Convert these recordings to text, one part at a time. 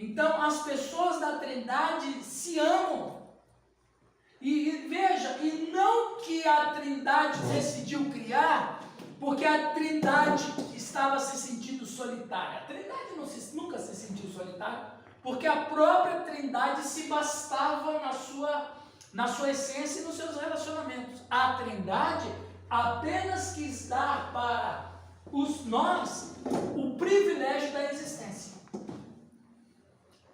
Então as pessoas da Trindade se amam. E veja, e não que a Trindade decidiu criar, porque a Trindade estava se sentindo solitária. A Trindade nunca se sentiu solitária, porque a própria Trindade se bastava na sua essência e nos seus relacionamentos. A Trindade apenas quis dar para nós o privilégio da existência.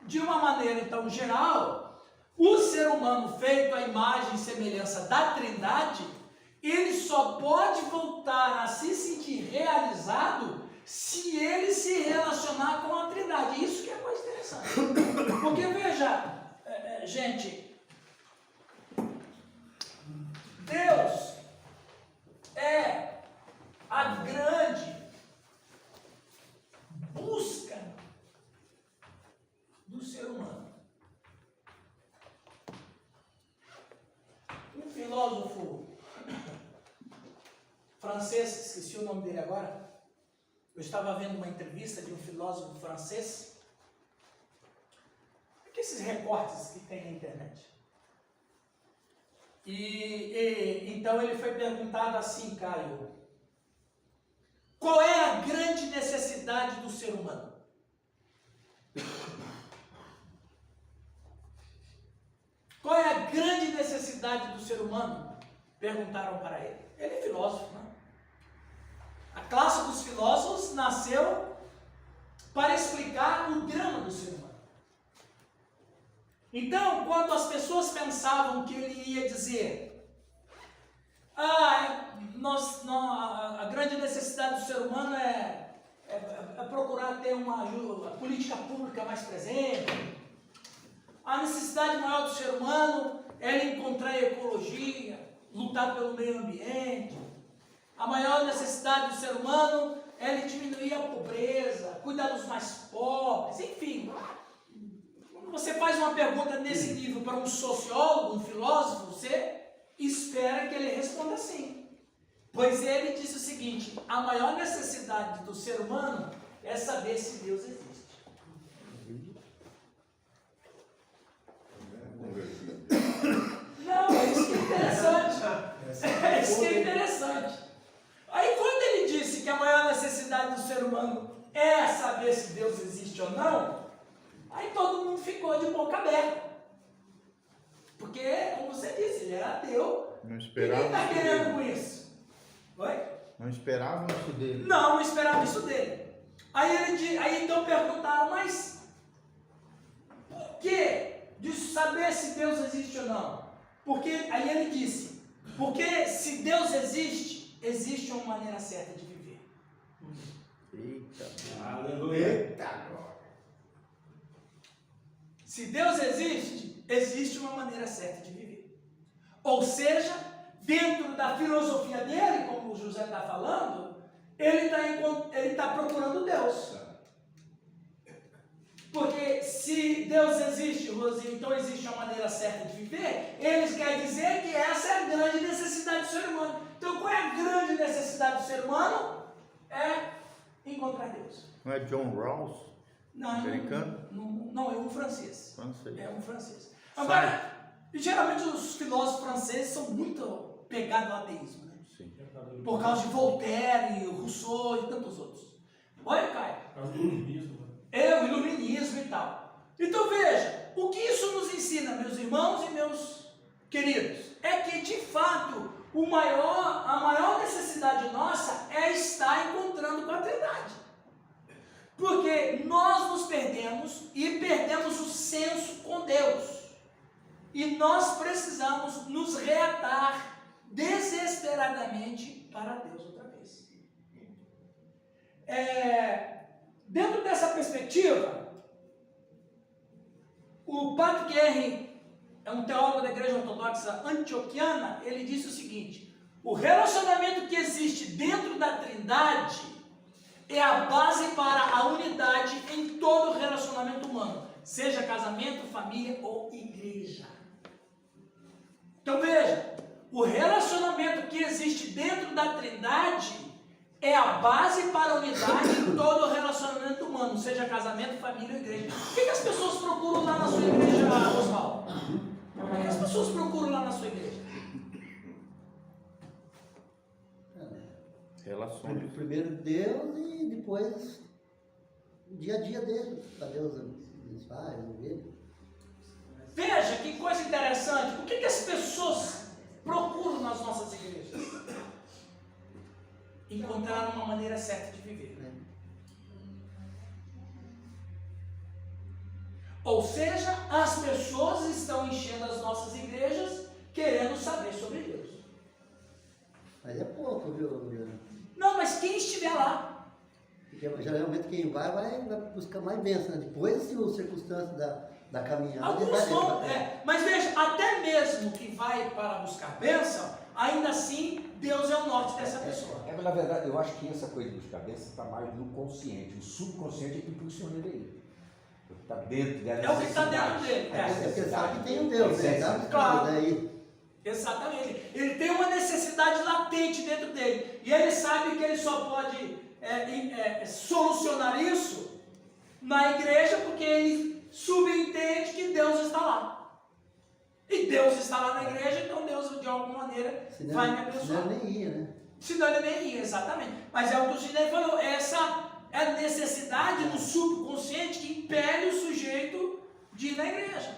De uma maneira então geral, o ser humano feito à imagem e semelhança da Trindade, ele só pode voltar a se sentir realizado se ele se relacionar com a Trindade. Isso que é coisa interessante. Porque veja, gente, Deus é a grande busca do ser humano. Um filósofo francês, esqueci o nome dele agora, eu estava vendo uma entrevista de um filósofo francês, esses recortes que tem na internet. Então ele foi perguntado assim, Caio, qual é a grande necessidade do ser humano? Qual é a grande necessidade do ser humano? Perguntaram para ele. Ele é filósofo, né? A classe dos filósofos nasceu para explicar o drama do ser humano. Então, quando as pessoas pensavam que ele ia dizer a grande necessidade do ser humano é procurar ter uma política pública mais presente, a necessidade maior do ser humano é ele encontrar a ecologia, lutar pelo meio ambiente, a maior necessidade do ser humano é ele diminuir a pobreza, cuidar dos mais pobres, enfim. Quando você faz uma pergunta nesse nível para um sociólogo, um filósofo, você espera que ele responda assim. Pois ele disse o seguinte: a maior necessidade do ser humano é saber se Deus existe. Não, é isso que é interessante. É isso que é interessante. Aí quando ele disse que a maior necessidade do ser humano é saber se Deus existe ou não, aí todo mundo ficou de boca aberta. Porque, como você disse, ele era ateu. Não esperava. Quem está querendo com isso? Oi? Não esperavam isso dele. Não esperava isso dele. Aí então perguntaram, mas por que de saber se Deus existe ou não? Porque aí ele disse, porque se Deus existe, existe uma maneira certa de viver. Eita. Aleluia. Eita glória. Se Deus existe, existe uma maneira certa de viver. Ou seja, dentro da filosofia dele, como o José está falando, ele está procurando Deus. Porque se Deus existe, Rosinho, então existe uma maneira certa de viver, eles querem dizer que essa é a grande necessidade do ser humano. Então qual é a grande necessidade do ser humano? É encontrar Deus. Não é John Rawls? Não, Americano? não, é um francês. Francês. É um francês. Agora, geralmente os filósofos franceses são muito pegados ao ateísmo, né? Sim. Por causa de Voltaire, Rousseau e tantos outros. Olha, Caio. Por causa do iluminismo, né? É o iluminismo e tal. Então veja, o que isso nos ensina, meus irmãos e meus queridos, é que de fato a maior necessidade nossa é estar encontrando com a Trindade. Porque nós nos perdemos e perdemos o senso com Deus. E nós precisamos nos reatar desesperadamente para Deus outra vez. Dentro dessa perspectiva, o Padre Guerri, é um teólogo da Igreja Ortodoxa Antioquiana, ele disse o seguinte: o relacionamento que existe dentro da Trindade é a base para a unidade em todo o relacionamento humano, seja casamento, família ou igreja. Então veja, o relacionamento que existe dentro da Trindade é a base para a unidade em todo o relacionamento humano, seja casamento, família ou igreja. Por que as pessoas lá na sua igreja, Oswaldo? O que as pessoas procuram lá na sua igreja? Relações. Primeiro Deus e depois o dia a dia dele. Para Deus eles fazem, ele. Veja que coisa interessante. O que as pessoas procuram nas nossas igrejas? Encontrar uma maneira certa de viver. Ou seja, as pessoas estão enchendo as nossas igrejas querendo saber sobre Deus. Mas é pouco, viu, Juliano? Não, mas quem estiver lá, Porque geralmente quem vai buscar mais bênção, né? Depois, se o circunstância da caminhada... alguns vão, mas veja, até mesmo que vai para buscar bênção, ainda assim, Deus é o norte dessa pessoa. Mas na verdade, eu acho que essa coisa de cabeça está mais no consciente. O subconsciente é que impulsiona ele aí. O que está dentro dela. É o que está dentro dele. Porque sabe que tem um Deus, né? Sabe que Claro. daí... Exatamente. Ele tem uma necessidade latente dentro dele. E ele sabe que ele só pode solucionar isso na igreja porque ele subentende que Deus está lá. E Deus está lá na igreja, então Deus de alguma maneira vai me abençoar. Senão ele nem ia, né? Senão ele nem ia, exatamente. Mas é o que o Sidney falou, essa é a necessidade no subconsciente que impele o sujeito de ir na igreja.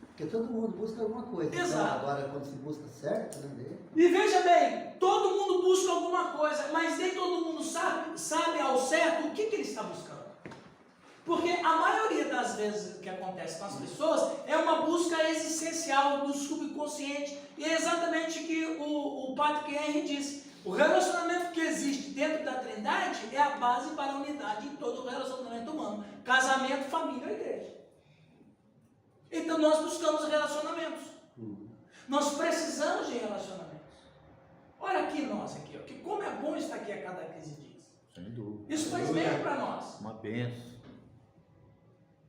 Porque todo mundo busca alguma coisa. Exato. Então, agora, quando se busca certo, né? E veja bem, todo mundo busca alguma coisa, mas nem todo mundo sabe ao certo o que ele está buscando. Porque a maioria das vezes que acontece com as pessoas é uma busca existencial do subconsciente. E é exatamente o que o Patrick Henry disse. O relacionamento que existe dentro da Trindade é a base para a unidade em todo o relacionamento humano. Casamento, família e igreja. Então nós buscamos relacionamentos. Nós precisamos de relacionamentos. Olha aqui nós aqui, ó, que como é bom estar aqui a cada 15 dias. Sem dúvida. Isso faz bem para nós. Uma benção.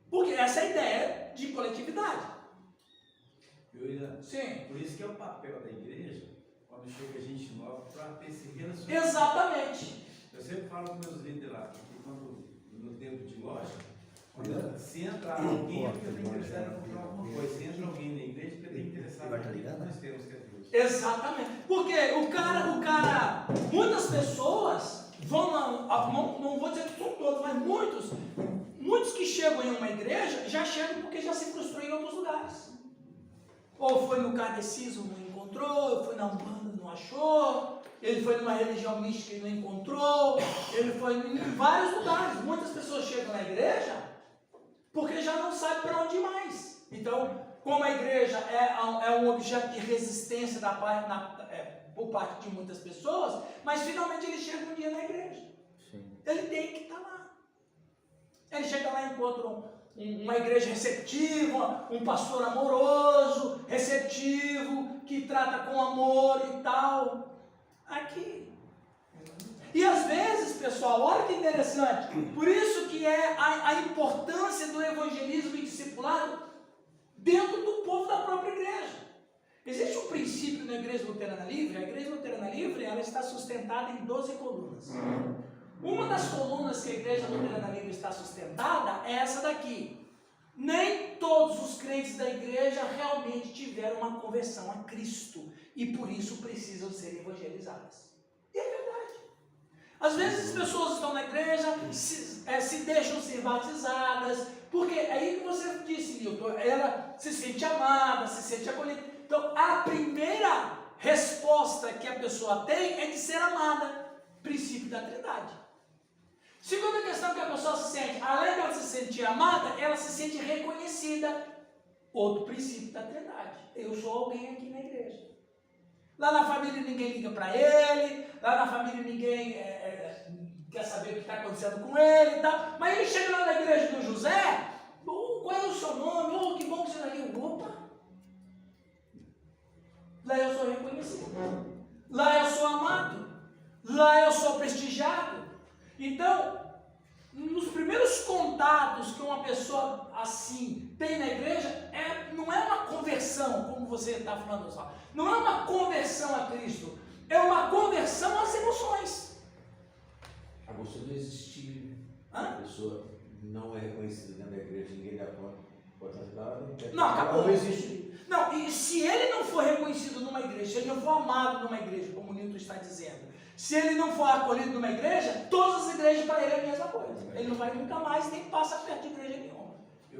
Porque essa é a ideia de coletividade. Sim. Por isso que é o papel da igreja, quando chega gente nova, para ter esse relacionamento. Exatamente. Eu sempre falo com meus líderes lá, que quando no tempo de loja, se entra alguém, porque eu tenho interessado em comprar alguma coisa. Se entra alguém na igreja, porque eu tenho interessado em comprar o que nós temos, que é Deus. Exatamente. Porque o cara, muitas pessoas vão lá, não vou dizer que são todos, mas muitos que chegam em uma igreja já chegam porque já se frustrou em outros lugares. Ou foi no kardecismo, não encontrou, foi na Umbanda, não achou, ele foi numa religião mística e não encontrou, ele foi em vários lugares. Muitas pessoas chegam na igreja porque já não sabem para onde ir mais. Então, como a igreja é um objeto de resistência por parte de muitas pessoas, mas finalmente ele chega um dia na igreja. Sim. Ele tem que estar lá. Ele chega lá e encontra uma igreja receptiva, um pastor amoroso, receptivo, que trata com amor e tal. Aqui. E às vezes, pessoal, olha que interessante, por isso que é a importância do evangelismo e discipulado dentro do povo da própria igreja. Existe um princípio na Igreja Luterana Livre. A Igreja Luterana Livre ela está sustentada em 12 colunas. Uma das colunas que a Igreja Luterana Livre está sustentada é essa daqui. Nem todos os crentes da igreja realmente tiveram uma conversão a Cristo e por isso precisam ser evangelizadas. E é verdade. Às vezes as pessoas estão na igreja, se deixam ser batizadas, porque é aí que você disse, Nilton, ela se sente amada, se sente acolhida. Então a primeira resposta que a pessoa tem é de ser amada, princípio da Trindade. Segunda questão que a pessoa se sente, além de ela se sentir amada, ela se sente reconhecida. Outro princípio da Trindade. Eu sou alguém aqui na igreja. Lá na família ninguém liga para ele, lá na família ninguém quer saber o que está acontecendo com ele e tal. Mas ele chega lá na igreja do José, qual é o seu nome? Que bom que você está aqui. Opa! Lá eu sou reconhecido. Lá eu sou amado. Lá eu sou prestigiado. Então, nos primeiros contatos que uma pessoa assim tem na igreja, não é uma conversão, como você está falando, só. Não é uma conversão a Cristo, é uma conversão às emoções. A você não existir. Hã? A pessoa não é reconhecida dentro da igreja, ninguém dá conta. Não, acabou. Não existe. Não, e se ele não for reconhecido numa igreja, se ele não for amado numa igreja, como o Nilton está dizendo, se ele não for acolhido numa igreja, todas as igrejas para ele é a mesma coisa. Ele não vai nunca mais, nem passa perto de igreja nenhuma.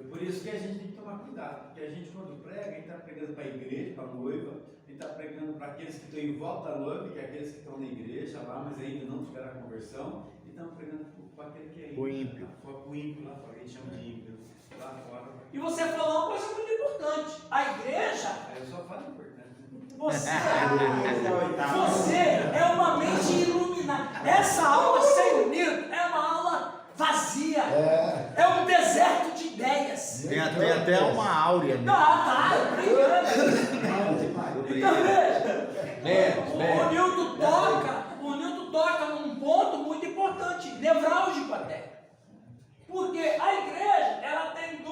Por isso que a gente tem que tomar cuidado, porque a gente quando prega, a gente está pregando para a igreja, para a noiva, a gente está pregando para aqueles que estão em volta da noiva, que é aqueles que estão na igreja lá, mas ainda não tiveram a conversão, e estamos pregando para aquele que é ímpio. O ímpio. O ímpio lá fora, a gente chama de ímpio. Lá fora. E você falou uma coisa muito importante. A igreja, Aí eu só falo importante. você é uma mente iluminada. Essa aula sem o Nilton é uma aula vazia. É um deserto de ideias. Tem até uma áurea, né? Não, tá, brincando. Então veja, o Nilton toca num ponto muito importante, nevrálgico até. Porque a igreja, ela tem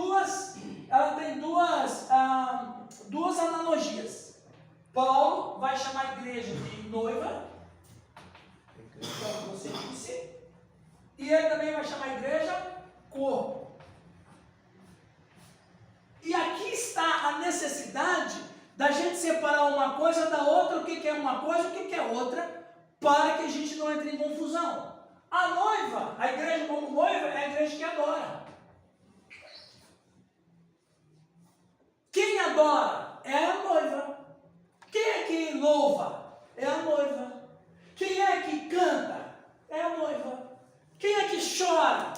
duas analogias. Paulo vai chamar a igreja de noiva, como você disse, e ele também vai chamar a igreja corpo. E aqui está a necessidade da gente separar uma coisa da outra, o que é uma coisa, o que é outra, para que a gente não entre em confusão. A noiva, a igreja como noiva, é a igreja que adora. Quem adora é a noiva. Quem é que louva? É a noiva. Quem é que canta? É a noiva. Quem é que chora?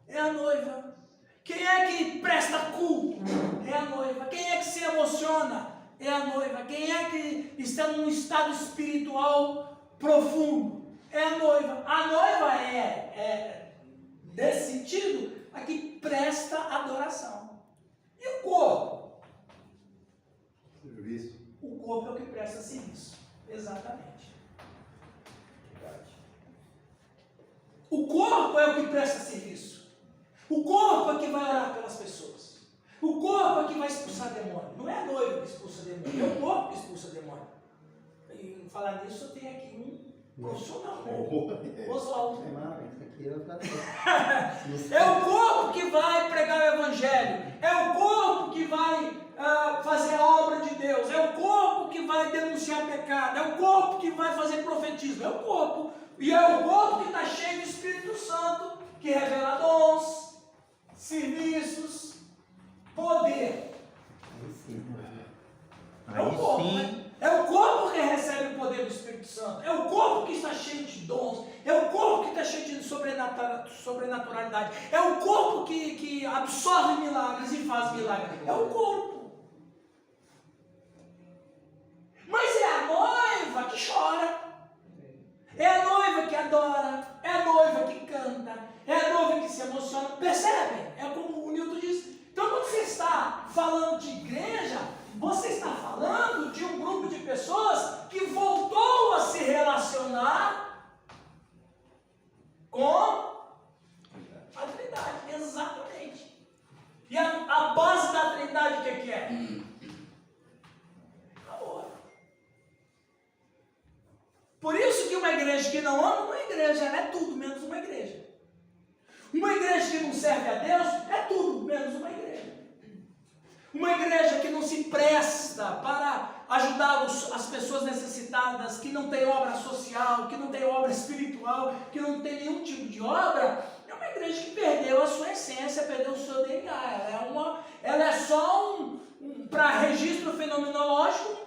É a noiva. Quem é que presta culto? É a noiva. Quem é que se emociona? É a noiva. Quem é que está num estado espiritual profundo? É a noiva. A noiva é nesse sentido, a que presta adoração. E o corpo? Serviço. O corpo é o que presta serviço. Exatamente. O corpo é o que presta serviço. O corpo é que vai orar pelas pessoas. O corpo é que vai expulsar demônio. Não é a noiva que expulsa demônio, é o corpo que expulsa demônio. E falar nisso, eu tenho aqui um profissional, né? Oswaldo. É o corpo que vai pregar o evangelho. É o corpo que vai fazer a obra de Deus. É o corpo que vai denunciar pecado. É o corpo que vai fazer profetismo. É o corpo. E é o corpo que está cheio do Espírito Santo, que revela dons, serviços, poder. É o corpo, né? É o corpo que recebe o poder do Espírito Santo. É o corpo que está cheio de dons. É o corpo que está cheio de sobrenaturalidade. É o corpo que absorve milagres e faz milagres. É o corpo. Mas é a noiva que chora. É a noiva que adora. É a noiva que canta. É a noiva que se emociona. Percebem? É como o Nilton disse. Então, quando você está falando de igreja, você está falando de um grupo de pessoas que voltou a se relacionar com a Trindade. Exatamente. E a base da Trindade, o que é? Amor. Por isso que uma igreja que não ama uma igreja, ela é tudo menos uma igreja. Uma igreja que não serve a Deus é tudo menos uma igreja. Uma igreja que não se presta para ajudar as pessoas necessitadas, que não tem obra social, que não tem obra espiritual, que não tem nenhum tipo de obra, é uma igreja que perdeu a sua essência, perdeu o seu DNA. Ela é só para registro fenomenológico,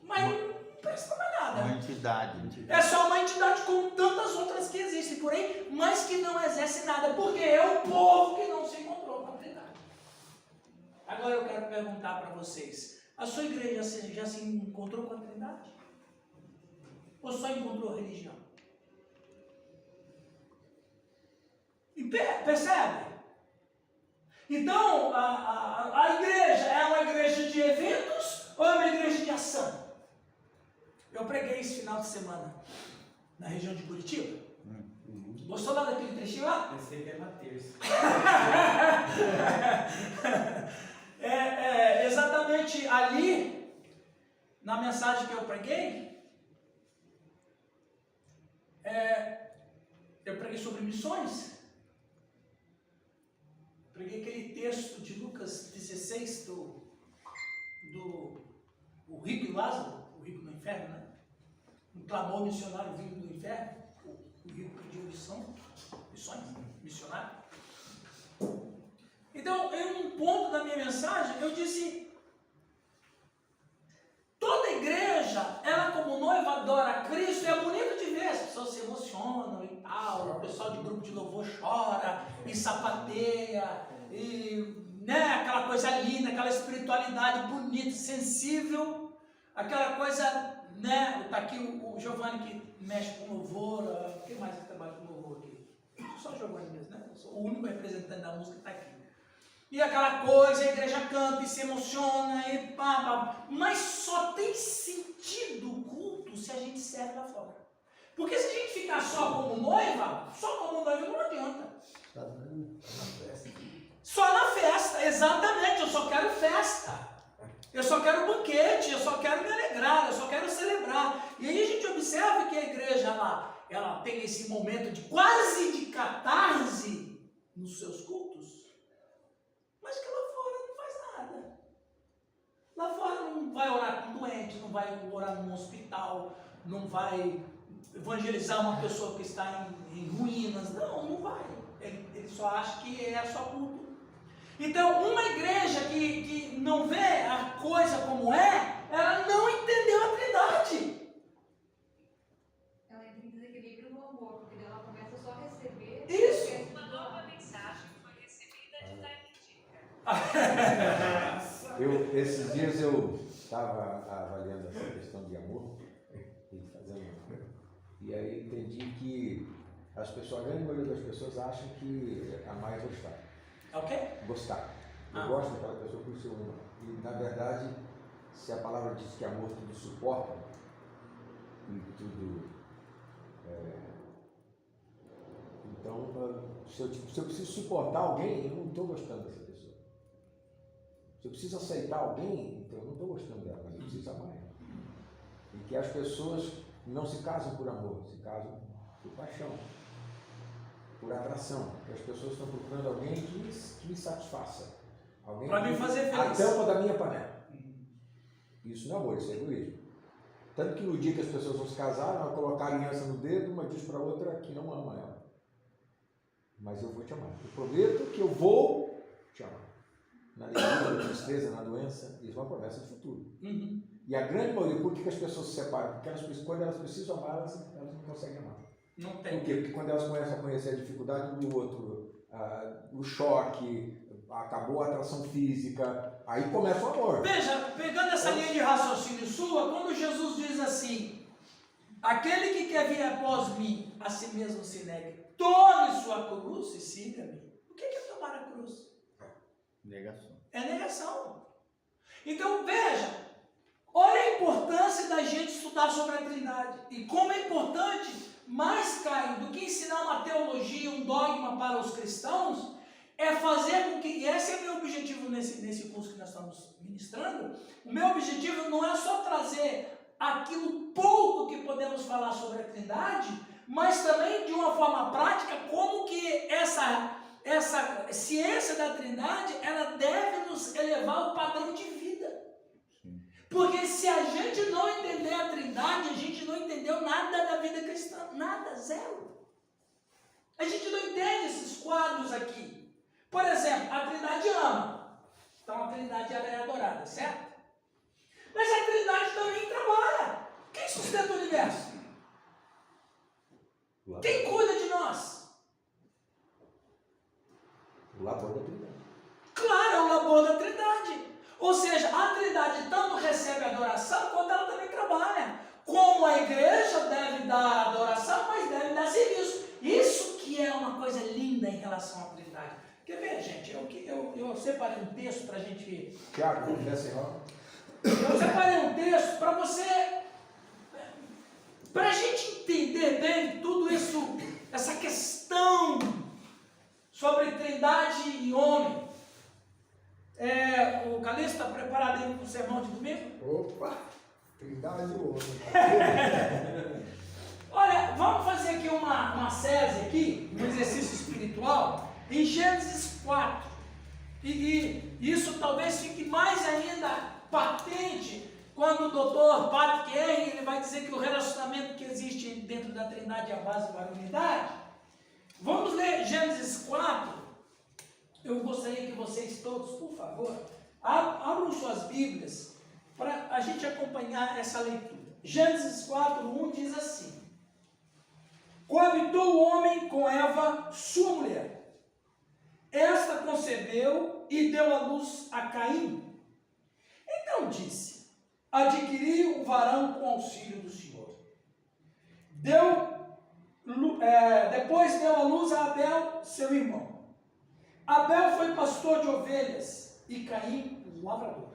mas não presta mais nada. Uma entidade. É só uma entidade como tantas outras que existem por aí, mas que não exerce nada, porque é o povo que não se encontrou com a Trindade. Agora eu quero perguntar para vocês, a sua igreja já se encontrou com a Trindade? Ou só encontrou religião? E percebe? Então, a igreja é uma igreja de eventos ou é uma igreja de ação? Eu preguei esse final de semana na região de Curitiba. Gostou lá daquele trechinho lá? Pensei que era uma terça. Exatamente ali, na mensagem que eu preguei, eu preguei sobre missões. Preguei aquele texto de Lucas 16 do o rico e Lázaro, o rico no inferno, né? Um clamor missionário vindo do inferno, o rico pediu missões, missionário. Então, em um ponto da minha mensagem, eu disse: toda igreja, ela como noiva adora Cristo, e é bonito de ver, as pessoas se emocionam e tal, o pessoal de grupo de louvor chora, e sapateia, e aquela coisa linda, aquela espiritualidade bonita, sensível, aquela coisa, tá aqui o Giovanni que mexe com louvor, quem mais que trabalha com louvor aqui? Só o Giovanni mesmo, né? Eu sou o único representante da música que está aqui. E aquela coisa, a igreja canta e se emociona, e pá, mas só tem sentido o culto se a gente serve lá fora. Porque se a gente ficar só como noiva não adianta. Só na festa, exatamente, eu só quero festa. Eu só quero banquete, eu só quero me alegrar, eu só quero celebrar. E aí a gente observa que a igreja, ela tem esse momento de quase de catarse nos seus cultos, mas que lá fora não faz nada. Lá fora não vai orar com doente, não vai orar num hospital, não vai evangelizar uma pessoa que está em ruínas. Não vai. Ele só acha que é só culto. Então, uma igreja que não vê a coisa como ela não entendeu a Trindade. Ela entra em desequilíbrio no amor, porque ela começa só a receber. Isso. Uma nova mensagem foi recebida de Taimitiga. Esses dias eu estava avaliando essa questão de amor, e aí entendi que a grande maioria das pessoas acham que amar é gostar. Ok? Gostar. Eu gosto daquela pessoa por ser uma. E na verdade, se a palavra diz que amor tudo suporta, e tudo. Então, se eu preciso suportar alguém, eu não estou gostando dessa pessoa. Se eu preciso aceitar alguém, então eu não estou gostando dela, mas eu preciso amar ela. E que as pessoas não se casam por amor, se casam por paixão, por atração. Que as pessoas estão procurando alguém que me satisfaça. Alguém para me fazer a feliz. tampa da minha panela. Isso não é amor, isso é egoísmo. Tanto que no dia que as pessoas vão se casar, ela colocar a aliança no dedo, uma diz para a outra que não ama ela. Mas eu vou te amar. Eu prometo que eu vou te amar. Na alegria, na tristeza, na doença, isso é uma promessa de futuro. Uhum. E a grande maioria, por que as pessoas se separam? Porque quando elas precisam amar, elas não conseguem amar. Não tem. Por quê? Porque quando elas começam a conhecer a dificuldade um do outro, o choque, acabou a atração física, aí começa o amor. Veja, pegando essa linha de raciocínio sua, quando Jesus diz assim: aquele que quer vir após mim, a si mesmo se negue, tome sua cruz e siga-me. O que é tomar a cruz? Negação. É negação. Então, veja, olha a importância da gente estudar sobre a Trindade. E como é importante, mais, Caio, do que ensinar uma teologia, um dogma para os cristãos, é fazer com que, e esse é o meu objetivo nesse curso que nós estamos ministrando, o meu objetivo não é só trazer aquilo pouco que podemos falar sobre a Trindade, mas também de uma forma prática, como que essa ciência da Trindade, ela deve nos elevar ao padrão de vida. Porque se a gente não entender a Trindade, a gente não entendeu nada da vida cristã, nada, zero. A gente não entende esses quadros aqui. Por exemplo, a Trindade ama, então a Trindade ela é adorada, certo? Mas a Trindade também trabalha. Quem sustenta o universo? Quem cuida de nós? O labor da Trindade. Claro, é o labor da Trindade. Ou seja, a Trindade tanto recebe adoração, quanto ela também trabalha. Como a igreja deve dar adoração, mas deve dar serviço. Isso que é uma coisa linda em relação à Trindade. Quer ver, gente? Eu separei um texto para a gente... Tiago, confessa, Senhor. Eu separei um texto para você... Para a gente entender bem tudo isso, essa questão sobre Trindade e homem. O Calixto está preparado aí para o sermão de domingo? Opa! Trindade e homem. Olha, vamos fazer aqui uma série aqui, um exercício espiritual, em Gênesis 4. E isso talvez fique mais ainda patente quando o doutor Patrick Henry ele vai dizer que o relacionamento que existe dentro da Trindade é a base para a unidade. Vamos ler Gênesis 4. Eu gostaria que vocês todos, por favor, abram suas Bíblias para a gente acompanhar essa leitura. Gênesis 4:1 diz assim: coabitou o homem com Eva, sua mulher. Esta concebeu e deu à luz a Caim. Então disse: adquiri um varão com auxílio do Senhor. Depois deu à luz a Abel, seu irmão. Abel foi pastor de ovelhas e Caim, lavrador.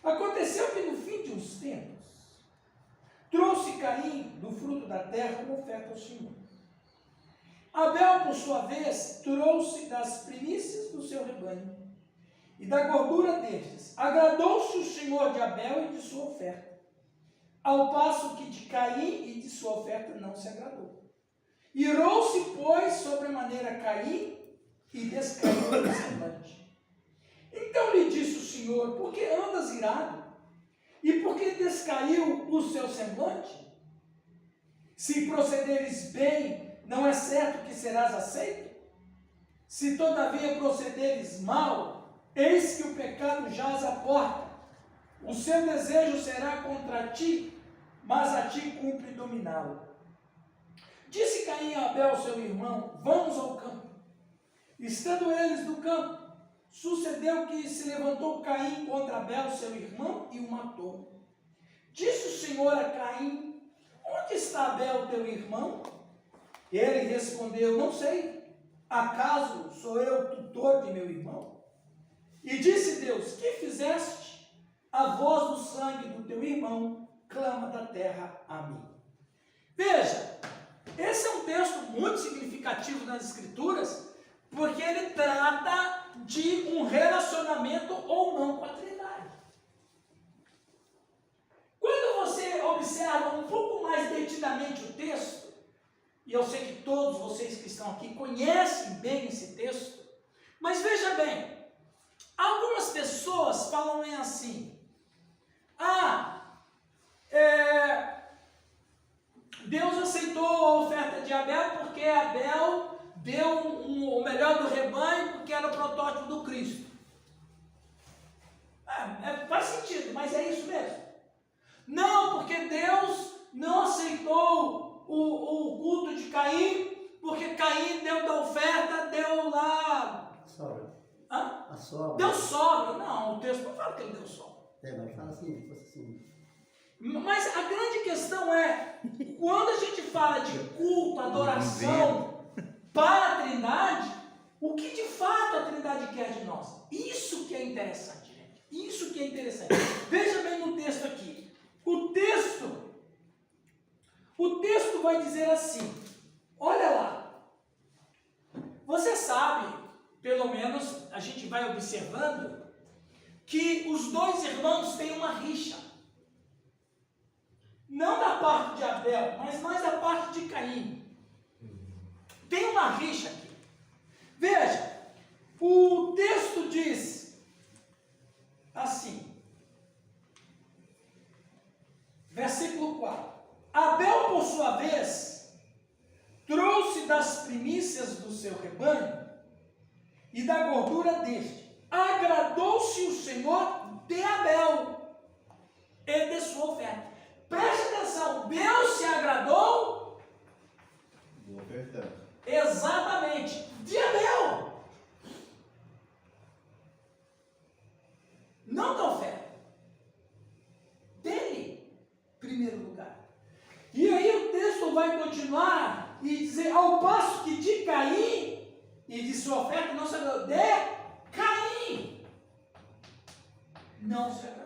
Aconteceu que no fim de uns tempos, trouxe Caim do fruto da terra uma oferta ao Senhor. Abel, por sua vez, trouxe das primícias do seu rebanho e da gordura destes. Agradou-se o Senhor de Abel e de sua oferta, ao passo que de Caim e de sua oferta não se agradou. Irou-se, pois, sobremaneira Caim e descaiu o semblante. Então lhe disse o Senhor: por que andas irado? E por que descaiu o seu semblante? Se procederes bem, não é certo que serás aceito? Se todavia procederes mal, eis que o pecado jaz à porta. O seu desejo será contra ti, mas a ti cumpre dominá-lo. Disse Caim a Abel, seu irmão: vamos ao campo. Estando eles no campo, sucedeu que se levantou Caim contra Abel, seu irmão, e o matou. Disse o Senhor a Caim: onde está Abel, teu irmão? Ele respondeu: não sei. Acaso sou eu tutor de meu irmão? E disse Deus: que fizeste? A voz do sangue do teu irmão clama da terra a mim. Veja, esse é um texto muito significativo nas Escrituras, porque ele trata de um relacionamento ou não com a Trindade. Quando você observa um pouco mais detidamente o texto, e eu sei que todos vocês que estão aqui conhecem bem esse texto, mas veja bem, algumas pessoas falam assim: Deus aceitou a oferta de Abel porque Abel deu o melhor do rebanho porque era o protótipo do Cristo. Faz sentido, mas é isso mesmo. Não, porque Deus não aceitou o culto de Caim, porque Caim deu da oferta, deu lá... Sobra. Hã? A sobra. Deu sobra. Não, o texto não fala que ele deu sobra. Mas fala assim, fosse assim. Mas a grande questão é, quando a gente fala de culto, adoração para a Trindade, o que de fato a Trindade quer de nós? Isso que é interessante, gente. Isso que é interessante. Veja bem no texto aqui. O texto vai dizer assim, olha lá. Você sabe, pelo menos a gente vai observando, que os dois irmãos têm uma rixa. Não da parte de Abel, mas mais da parte de Caim. Tem uma rixa aqui. Veja, o texto diz assim, versículo 4. Abel, por sua vez, trouxe das primícias do seu rebanho e da gordura deste. Agradou-se o Senhor de Abel e de sua oferta. Preste atenção, Deus se agradou Do ofertante. exatamente de Abel, não da oferta, dele, em primeiro lugar. E aí o texto vai continuar e dizer, ao passo que de Caim e de sua oferta não se agradou, de Caim não se agradou.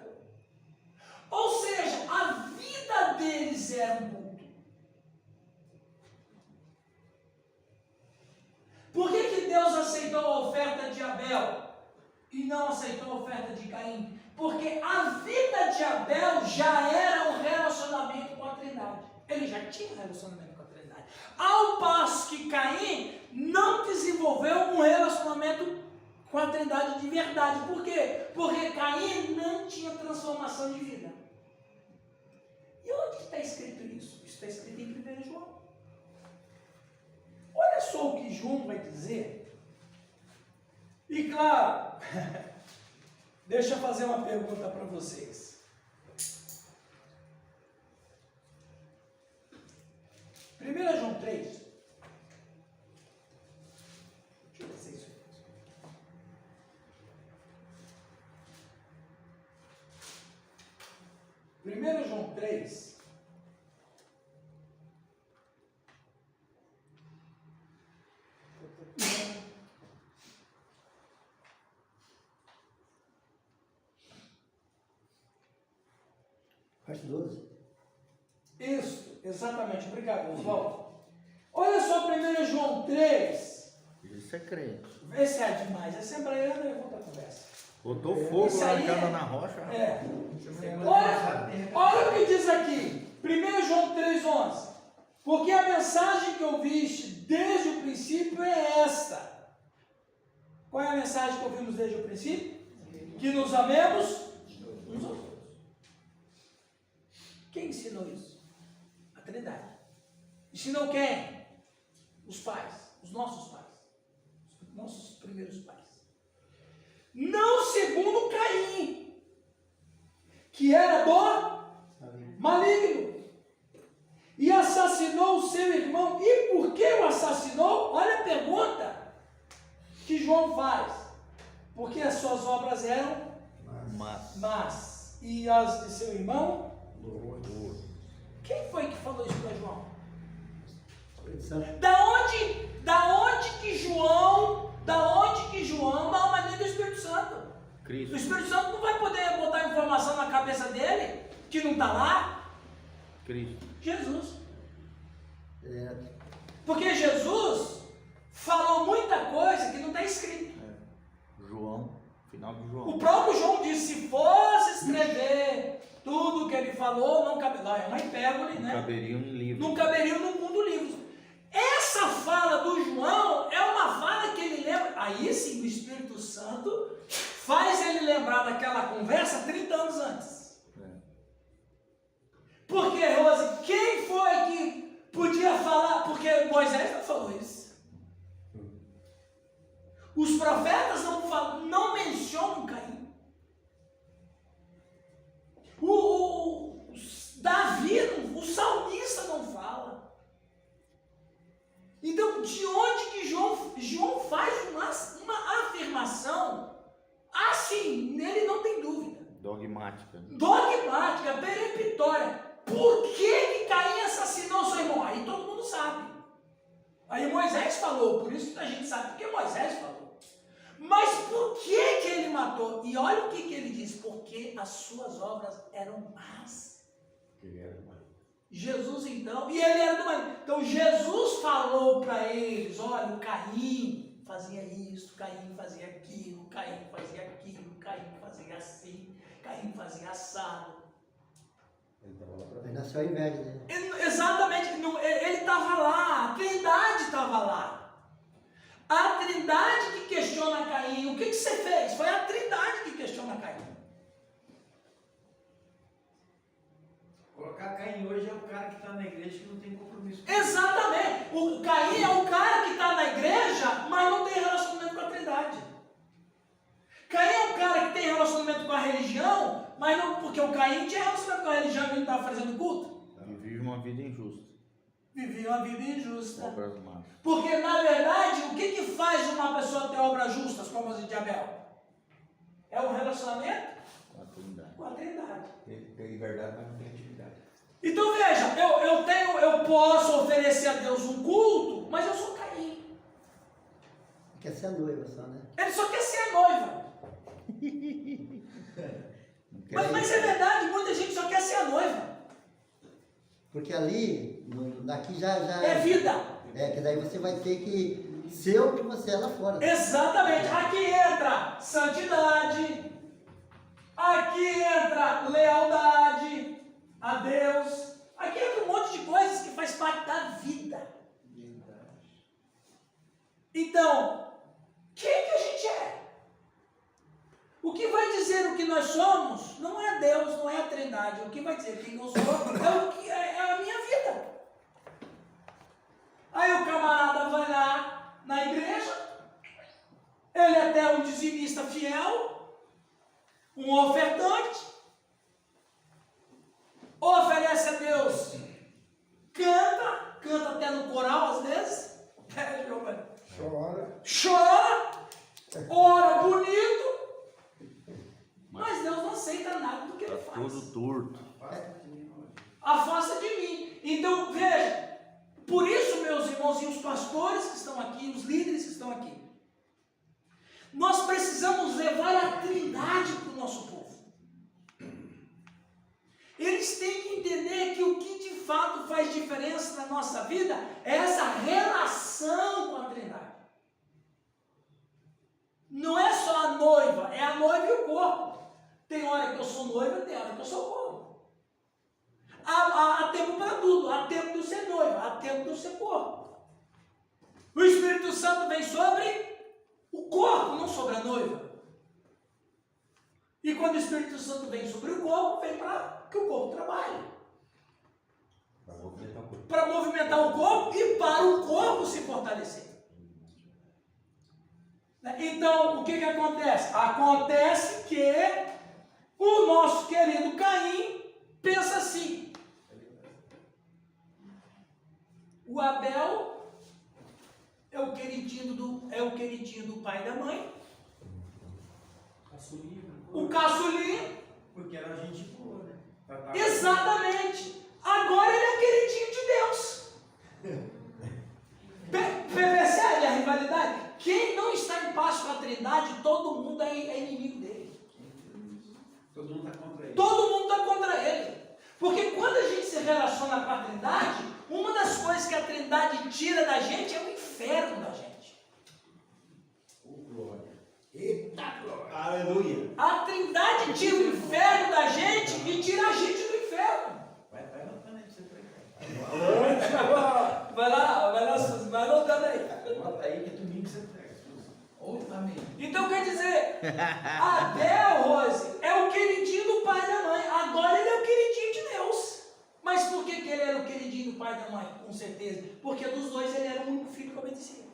Ou seja, a vida deles era um culto. Por que Deus aceitou a oferta de Abel e não aceitou a oferta de Caim? Porque a vida de Abel já era um relacionamento com a Trindade. Ele já tinha um relacionamento com a Trindade. Ao passo que Caim não desenvolveu um relacionamento com a Trindade de verdade. Por quê? Porque Caim não tinha transformação de vida. E onde está escrito isso? Isso está escrito em 1 João. Olha só o que João vai dizer. E claro, deixa eu fazer uma pergunta para vocês. 1 João 3. Deixa eu ver se é isso aqui. 1 João 3. Verso 12. Isso, exatamente. Obrigado, Oswaldo. Olha só 1 João 3. Isso é crente. Esse é demais. Essa é braiana e outra conversa. Botou fogo Isso lá aí na casa é- na rocha. É. Olha o que diz aqui. 1 João 3,11. Porque a mensagem que ouviste desde o princípio é esta. Qual é a mensagem que ouvimos desde o princípio? Que nos amemos uns aos outros. Quem ensinou isso? A Trindade. Ensinou quem? Os pais, os nossos pais, os nossos primeiros pais. Não segundo Caim, que era do maligno, e assassinou o seu irmão. E por que o assassinou? Olha a pergunta que João faz. Porque as suas obras eram más, e as de seu irmão? Quem foi que falou isso para João? Da onde que João, da maneira do Espírito Santo? Cristo. O Espírito Santo não vai poder botar informação na cabeça dele, que não está lá. Cristo. Jesus. É, Porque Jesus falou muita coisa que não está escrito. João. Final de João. O próprio João disse, se fosse escrever tudo que ele falou, não caberia. É uma hipérbole, né? Caberia um livro. Não caberia no mundo livros. Essa fala do João é uma fala que ele lembra. Aí sim, o Espírito Santo faz ele lembrar daquela conversa 30 anos antes. Porque, Rose, quem foi que podia falar? Porque Moisés não falou isso. Os profetas não mencionam Caim. Davi, o salmista não fala. Então, de onde que João faz uma afirmação assim, nele não tem dúvida. Dogmática. Dogmática, peremptória. Por que Caim assassinou seu irmão? Aí todo mundo sabe. Aí Moisés falou, por isso que a gente sabe porque Moisés falou. Mas por que ele matou? E olha o que ele diz, porque as suas obras eram más. Ele era maligno. Jesus então, e ele era do maligno. Então Jesus falou para eles, olha, o Caim fazia isso, Caim fazia aquilo, Caim fazia aquilo, Caim fazia assim, Caim fazia assado. Ele estava lá para Aí nasceu a inveja dele. Exatamente, ele estava lá, a Trindade estava lá. A Trindade que questiona Caim. O que você fez? Foi a Trindade que questiona Caim. Colocar Caim hoje é o cara que está na igreja que não tem compromisso. Exatamente. O Caim é o cara que está na igreja, mas não tem relacionamento com a Trindade. Caim é o cara que tem relacionamento com a religião, mas não, porque o Caim tinha relacionamento com a religião e ele estava fazendo culto. E vive uma vida injusta. Vivia uma vida injusta. Obras más. Porque, na verdade, o que faz uma pessoa ter obras justas, como as de Abel? É um relacionamento Com a Trindade. com a Trindade. tem liberdade, mas não tem atividade. Então veja, eu posso oferecer a Deus um culto, mas eu sou Caim. Quer ser a noiva só, né? Ele só quer ser a noiva. Mas é verdade, muita gente só quer ser a noiva. Porque ali, daqui já É vida. É, que daí você vai ter que ser o que você é lá fora. Exatamente. Aqui entra santidade. Aqui entra lealdade a Deus. Aqui entra um monte de coisas que faz parte da vida. Então, quem que a gente é? O que vai dizer o que nós somos não é Deus, não é a Trindade. O que vai dizer quem eu sou é a minha vida. Aí o camarada vai lá na igreja, ele é até um dizimista fiel, um ofertante, oferece a Deus, canta até no coral às vezes, chora, ora bonito, mas Deus não aceita nada do que ele Tá faz. tudo torto. Afasta de mim. Então veja, por isso, meus irmãos e os pastores que estão aqui, os líderes que estão aqui, nós precisamos levar a Trindade para o nosso povo. Eles têm que entender que o que de fato faz diferença na nossa vida é essa relação com a Trindade. Não é só a noiva, é a noiva e o corpo. Tem hora que eu sou noiva, tem hora que eu sou corpo. Há tempo para tudo, há tempo de ser noiva, há tempo de ser corpo. O Espírito Santo vem sobre o corpo, não sobre a noiva. E quando o Espírito Santo vem sobre o corpo, vem para que o corpo trabalhe. Para movimentar o corpo e para o corpo se fortalecer. Então, o que acontece? Acontece que o nosso querido Caim pensa assim: o Abel é o queridinho do pai e da mãe, o caçulinha, Porque era gente boa, né? exatamente. Agora ele é o queridinho de Deus. Percebe a rivalidade? Quem não está em paz com a Trindade, todo mundo é inimigo dele. Todo mundo está contra ele. Todo mundo está contra ele. Porque quando a gente se relaciona com a Trindade, uma das coisas que a Trindade tira da gente é o inferno da gente. Glória. Eita glória. Aleluia. A Trindade tira o inferno da gente e tira a gente do inferno. Vai anotando aí pra você pregar. Vai anotando aí. Anota aí que domingo você prega. Então quer dizer, Abel, Rose, é o queridinho do pai e da mãe. Agora ele é o queridinho de Deus. Mas por que ele era o queridinho do pai e da mãe? Com certeza. Porque dos dois ele era o único filho que obedecia.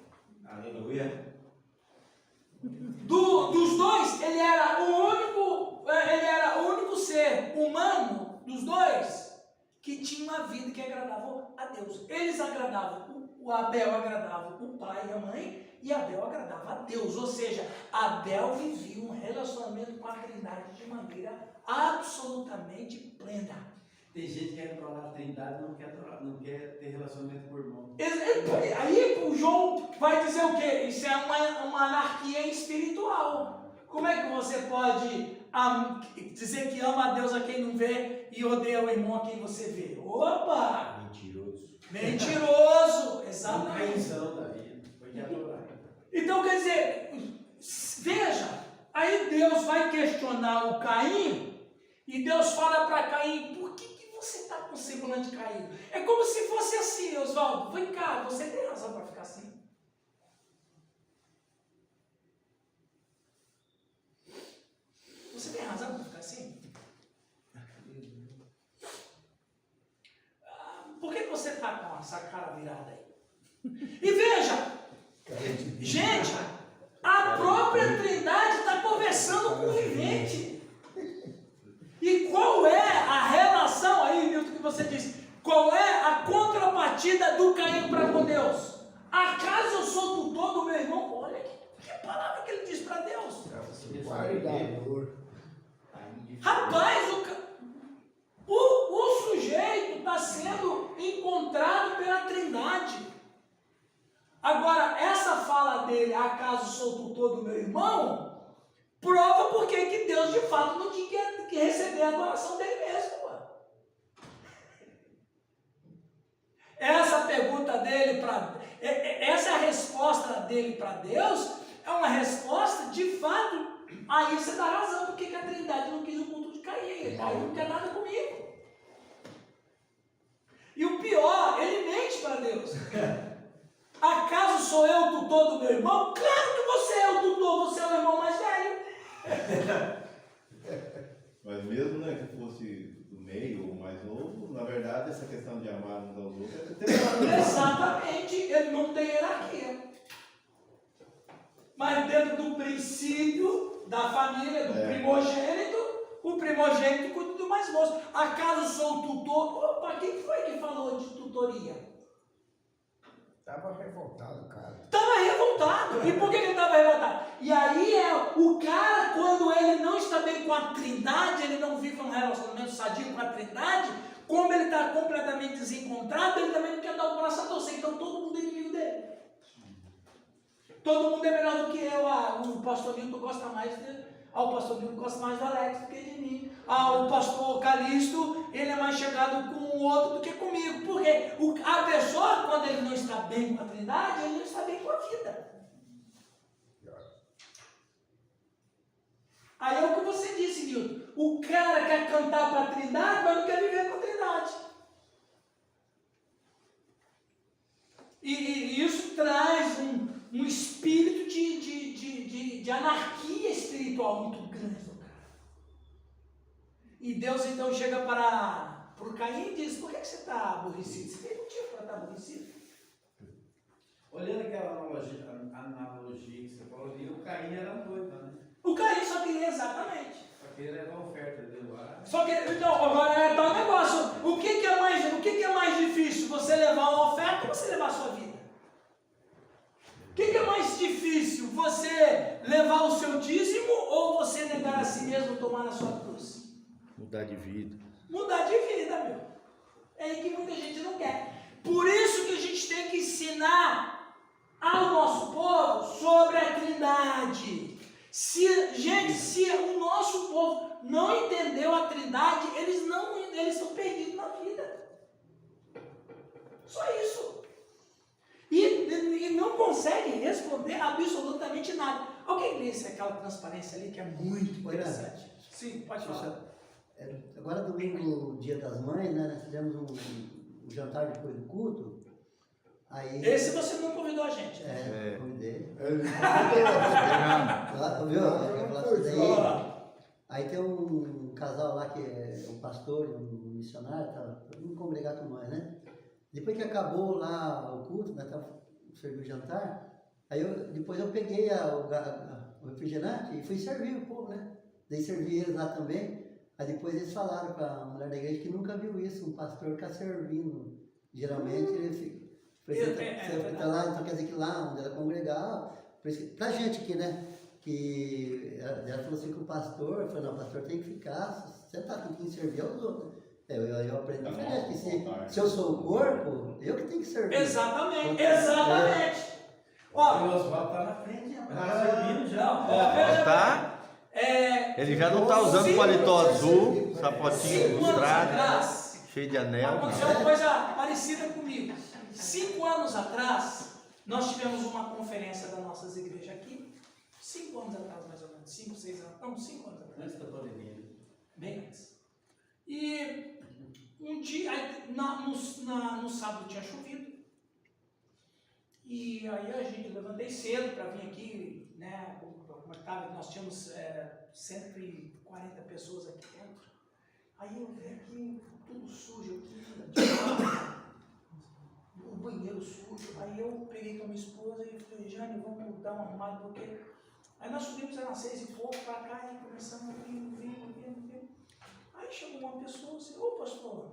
Aleluia. Dos dois, ele era o único ser humano dos dois que tinha uma vida que agradava a Deus. Eles agradavam, o Abel agradava o pai e a mãe, e Abel agradava a Deus. Ou seja, Abel vivia um relacionamento com a Trindade de maneira absolutamente plena. Tem gente que quer adorar a Trindade, não quer ter relacionamento com o irmão. Aí o João vai dizer o quê? Isso é uma anarquia espiritual. Como é que você pode dizer que ama a Deus a quem não vê e odeia o irmão a quem você vê? Opa! Mentiroso. Mentiroso! É um Exatamente. caizão da vida. Foi de adorar. Então quer dizer, veja, aí Deus vai questionar o Caim e Deus fala para Caim: por que você está com semblante caído? É como se fosse assim, Oswaldo, vem cá, você tem razão para ficar assim. Você tem razão para ficar assim? Por que você está com essa cara virada aí? E veja, gente, a própria Trindade está conversando com o vivente. E qual é a relação aí, Milton, que você disse? Qual é a contrapartida do Caim para com Deus? Acaso eu sou tutor do meu irmão? Olha que palavra que ele diz para Deus. Guardador. Rapaz, o sujeito está sendo encontrado pela Trindade. Agora, essa fala dele, acaso sou tutor do meu irmão, prova porque que Deus de fato não tinha que receber a adoração dele mesmo. Essa pergunta dele essa resposta dele para Deus é uma resposta de fato. Aí você dá razão porque que a Trindade não quis o culto de Caim. Caim não quer nada comigo. E o pior, ele mente para Deus. Acaso sou eu o tutor do meu irmão? Claro que você é o tutor, você é o irmão mais velho. Mas mesmo, né, que fosse do meio ou mais novo, na verdade, essa questão de amar uns aos outros é temporário. Exatamente, ele não tem hierarquia. Mas dentro do princípio da família, do primogênito, o primogênito cuida do mais moço. Acaso sou o tutor? Opa, quem foi que falou de tutoria? Tava revoltado, cara. Estava revoltado. E por que ele estava revoltado? E aí o cara, quando ele não está bem com a Trindade, ele não vive um relacionamento sadio com a Trindade, como ele está completamente desencontrado, ele também não quer dar o braço a torcer. Então todo mundo é inimigo dele. Todo mundo é melhor do que eu. O pastor Nilton gosta mais o pastor Nilton gosta mais do Alex do que de mim. O pastor Calixto, ele é mais chegado com o outro do que comigo. Porque a pessoa, quando ele não está bem com a Trindade, ele não está bem com a vida. Aí é o que você disse, Nilton. O cara quer cantar para a Trindade, mas não quer viver com a Trindade. E isso traz um espírito de anarquia espiritual muito grande no cara. E Deus então chega para o Caim e diz: por que você está aborrecido? Você tem motivo para estar aborrecido? Olhando aquela analogia que você falou ali, o Caim era noiva, né? O Caim só queria exatamente. Só queria levar a oferta dele lá. Só que, então, agora é tal negócio. O que é mais difícil? Você levar uma oferta ou você levar a sua vida? O que é mais difícil? Você levar o seu dízimo ou você negar a si mesmo, tomar na sua cruz? Mudar de vida. Mudar de vida, meu. É aí que muita gente não quer. Por isso que a gente tem que ensinar ao nosso povo sobre a Trindade. Se o nosso povo não entendeu a Trindade, eles estão perdidos na vida. Só isso. E não conseguem responder absolutamente nada. Alguém lê aquela transparência ali que é muito interessante? Sim, pode falar. Agora domingo, dia das mães, né? Nós fizemos um jantar depois do culto. Aí, esse você não convidou a gente, né? Convidei. Viu? Aí tem um casal lá que é um pastor e um missionário, tá todo mundo congregar com nós, né? Depois que acabou lá o culto, né, serviu o jantar, aí depois eu peguei o refrigerante e fui servir o povo, né? Daí servi eles lá também. Aí depois eles falaram para a mulher da igreja que nunca viu isso, um pastor ficar servindo. Geralmente ele fica. Você tá lá, então quer dizer que lá onde ela congregava, pra gente aqui, né? Que ela falou assim que o pastor, falou, não, o pastor tem que ficar sentado, tem que servir aos outros. Eu aprendi diferente, que se eu sou o corpo, eu que tenho que servir. Exatamente, exatamente. Ó, O Oswaldo tá na frente, rapaz. Tá servindo já. Tá? Ele já não tá usando paletó azul, sapatinho listrado, cheio de anel. Aconteceu uma coisa parecida comigo. 5 anos atrás, nós tivemos uma conferência das nossas igrejas aqui. 5 anos atrás, mais ou menos. 5, 6 anos. Não, 5 anos atrás. Antes da pandemia. Bem antes. E um dia, no sábado tinha chovido. E aí a gente levantei cedo para vir aqui, né? Nós tínhamos 140 pessoas aqui dentro. Aí eu vi aqui tudo sujo aqui, o banheiro sujo. Aí eu peguei com a minha esposa e falei: Jane, vamos dar uma arrumada, porque. Aí nós subimos, eram 6 e pouco para cá e começamos a vir. Aí chegou uma pessoa assim: ô pastor,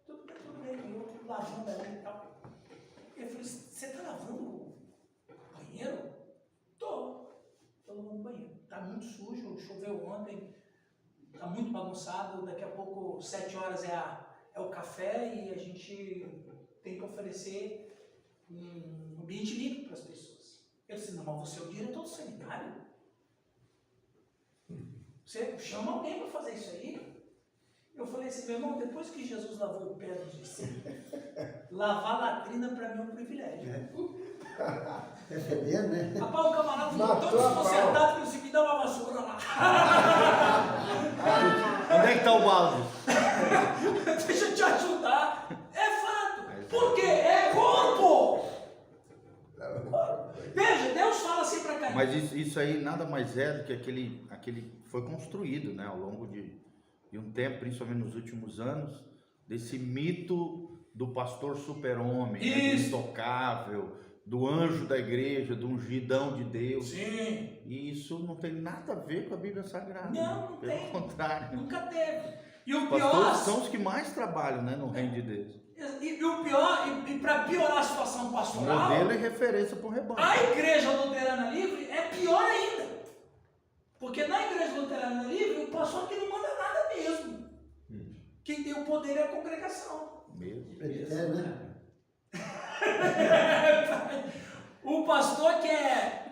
tudo bem, eu estou lavando ali e tal. Eu falei: você está lavando o banheiro? Estou lavando o banheiro. Está muito sujo, choveu ontem, está muito bagunçado. Daqui a pouco, 7 horas é o café e a gente tem que oferecer um ambiente limpo para as pessoas. Eu disse: não, mas você é o diretor do sanitário? Você chama alguém para fazer isso aí? Eu falei assim: meu irmão, depois que Jesus lavou o pé dos discípulos, lavar a latrina para mim é um privilégio. É fedendo, né? Rapaz, o camarada ficou Matou tão a desconcertado que eu disse: me dá uma vassoura lá. Onde é que tá o balde? Deixa eu te ajudar. É fato. Por quê? É corpo. Veja, Deus fala assim para Caim: Mas isso aí nada mais é do que aquele foi construído, né, ao longo de um tempo, principalmente nos últimos anos, desse mito do pastor super-homem, né, do intocável, do anjo da igreja, do ungidão de Deus. Sim. E isso não tem nada a ver com a Bíblia Sagrada. Não Pelo tem. contrário. Nunca teve. E o Os pior... pastores são os que mais trabalham, né, no reino de Deus. E o pior, e para piorar a situação O pastoral, modelo é referência para o rebanho. a Igreja Luterana Livre é pior ainda. Porque na Igreja Luterana Livre, o pastor que não manda nada mesmo. Quem tem o poder é a congregação. Mesmo. Né? O pastor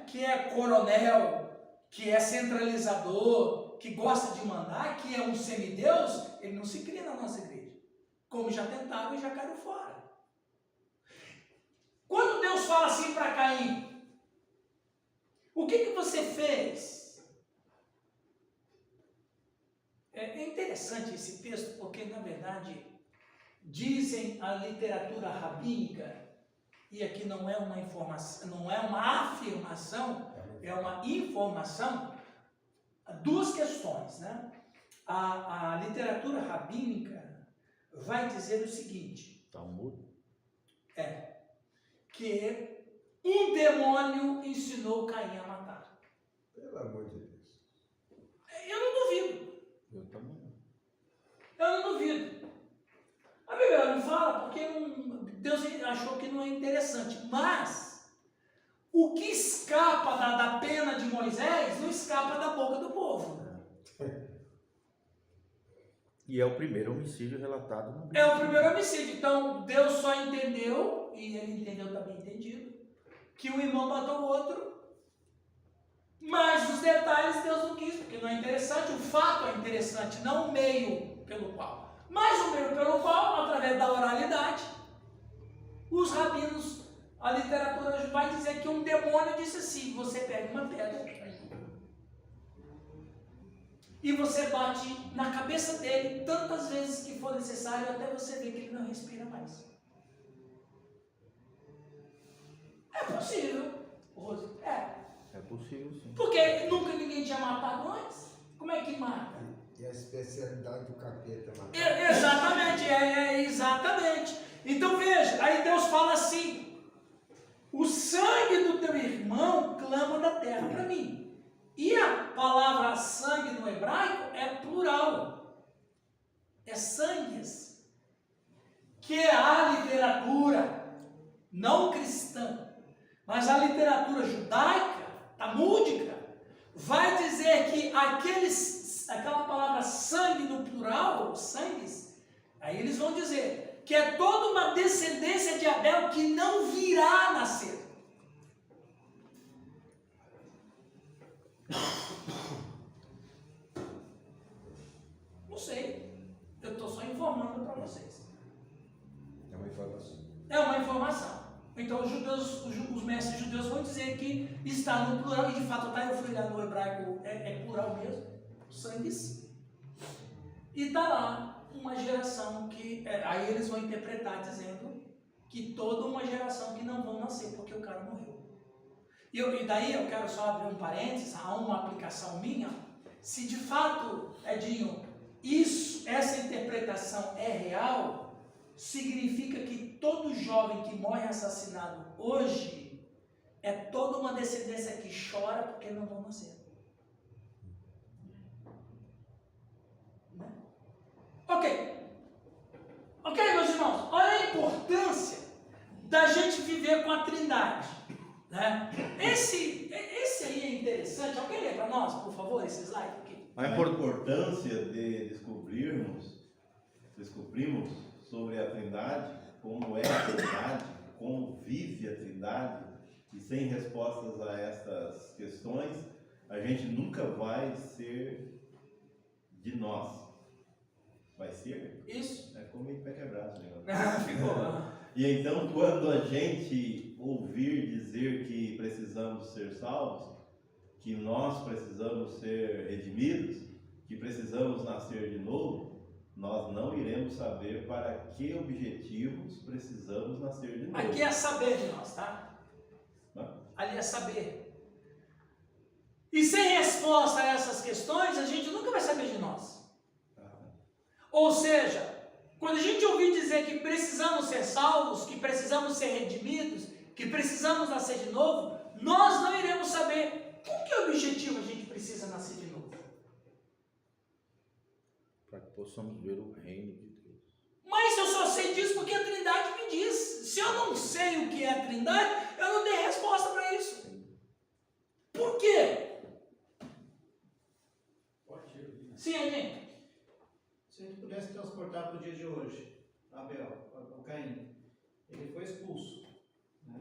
que é coronel, que é centralizador, que gosta de mandar, que é um semideus, ele não se cria na nossa igreja. Como já tentaram e já caíram fora. Quando Deus fala assim para Caim, o que você fez? É interessante esse texto, porque na verdade dizem a literatura rabínica, e aqui não é uma informação, não é uma afirmação, é uma informação, duas questões, né? A literatura rabínica vai dizer o seguinte, Talmud. que um demônio ensinou Caim a matar. Pelo amor de Deus. Eu não duvido. Eu também não. Eu não duvido. A Bíblia não fala porque Deus achou que não é interessante. Mas o que escapa da pena de Moisés não escapa da boca do povo. E é o primeiro homicídio relatado na Bíblia. É o primeiro homicídio. Então Deus só entendeu, e ele entendeu também entendido, que o irmão matou o outro. Mas os detalhes Deus não quis, porque não é interessante. O fato é interessante, não o meio pelo qual. Mas o meio pelo qual, através da oralidade, os rabinos, a literatura vai dizer que um demônio disse assim: você pega uma pedra e você bate na cabeça dele tantas vezes que for necessário, até você ver que ele não respira mais. É possível, Rose? É possível, sim. Porque nunca ninguém tinha matado antes. Como é que mata? E a especialidade do capeta matar. Exatamente, exatamente. Então veja, aí Deus fala assim: o sangue do teu irmão clama da terra para mim. E a palavra sangue no hebraico é plural. É sangues. Que é a literatura não cristã, mas a literatura judaica, talmúdica, vai dizer que aquela palavra sangue no plural, sangues, aí eles vão dizer que é toda uma descendência de Abel que não virá a nascer. Não sei, eu estou só informando para vocês. É uma informação. É uma informação. Então os judeus, os mestres judeus vão dizer que está no plural, e de fato tá, eu fui lá no hebraico, é plural mesmo, sangues. E está lá uma geração que, aí eles vão interpretar dizendo que toda uma geração que não vão nascer porque o cara morreu. E daí eu quero só abrir um parênteses, há uma aplicação minha. Se de fato, Edinho, essa interpretação é real, significa que todo jovem que morre assassinado hoje é toda uma descendência que chora porque não vão nascer. Né? Ok, meus irmãos, olha a importância da gente viver com a Trindade. Né? Esse aí é interessante. Alguém lê para nós, por favor, esse slide aqui? A importância de descobrirmos sobre a Trindade, como é a Trindade, como vive a Trindade, e sem respostas a estas questões, a gente nunca vai ser de nós. Vai ser? Isso. É como em pé quebrado, né? Ficou. E então, quando a gente ouvir dizer que precisamos ser salvos, que nós precisamos ser redimidos, que precisamos nascer de novo, nós não iremos saber para que objetivos precisamos nascer de novo. Aqui é saber de nós, tá? Hã? Ali é saber. E sem resposta a essas questões, a gente nunca vai saber de nós. Ou seja, quando a gente ouvir dizer que precisamos ser salvos, que precisamos ser redimidos, que precisamos nascer de novo, nós não iremos saber com que objetivo a gente precisa nascer de novo. Para que possamos ver o reino de Deus. Mas eu só sei disso porque a Trindade me diz. Se eu não sei o que é a Trindade, eu não dei resposta para isso. Por quê? Sim, Aninha. Se a gente pudesse transportar para o dia de hoje, Abel, o Caim, ele foi expulso. Né?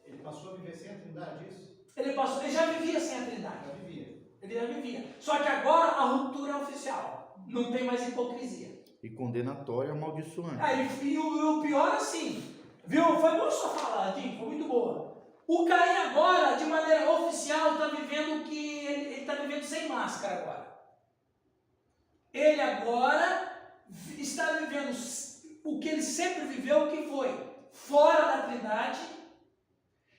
Ele passou a viver sem a Trindade, isso? Ele já vivia sem a Trindade. Já vivia. Ele já vivia. Só que agora a ruptura é oficial. Não tem mais hipocrisia. E condenatória amaldiçoante. E o pior assim, viu? Foi boa sua fala, Tim, foi muito boa. O Caim agora, de maneira oficial, está vivendo o que ele está vivendo sem máscara agora. Ele agora está vivendo o que ele sempre viveu, que foi fora da Trindade.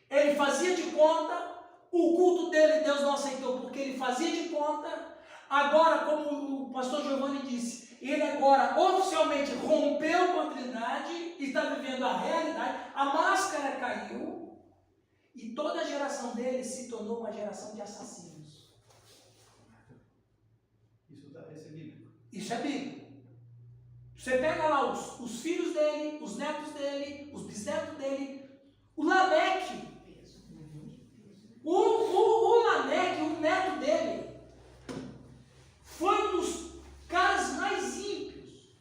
Ele fazia de conta, o culto dele Deus não aceitou porque ele fazia de conta. Agora, como o pastor Giovanni disse, ele agora oficialmente rompeu com a Trindade e está vivendo a realidade. A máscara caiu e toda a geração dele se tornou uma geração de assassinos. Isso é bíblico. Isso é bíblico. Você pega lá os filhos dele, os netos dele, os bisnetos dele, o Lameque. O Lameque, o neto dele, foi um dos caras mais ímpios.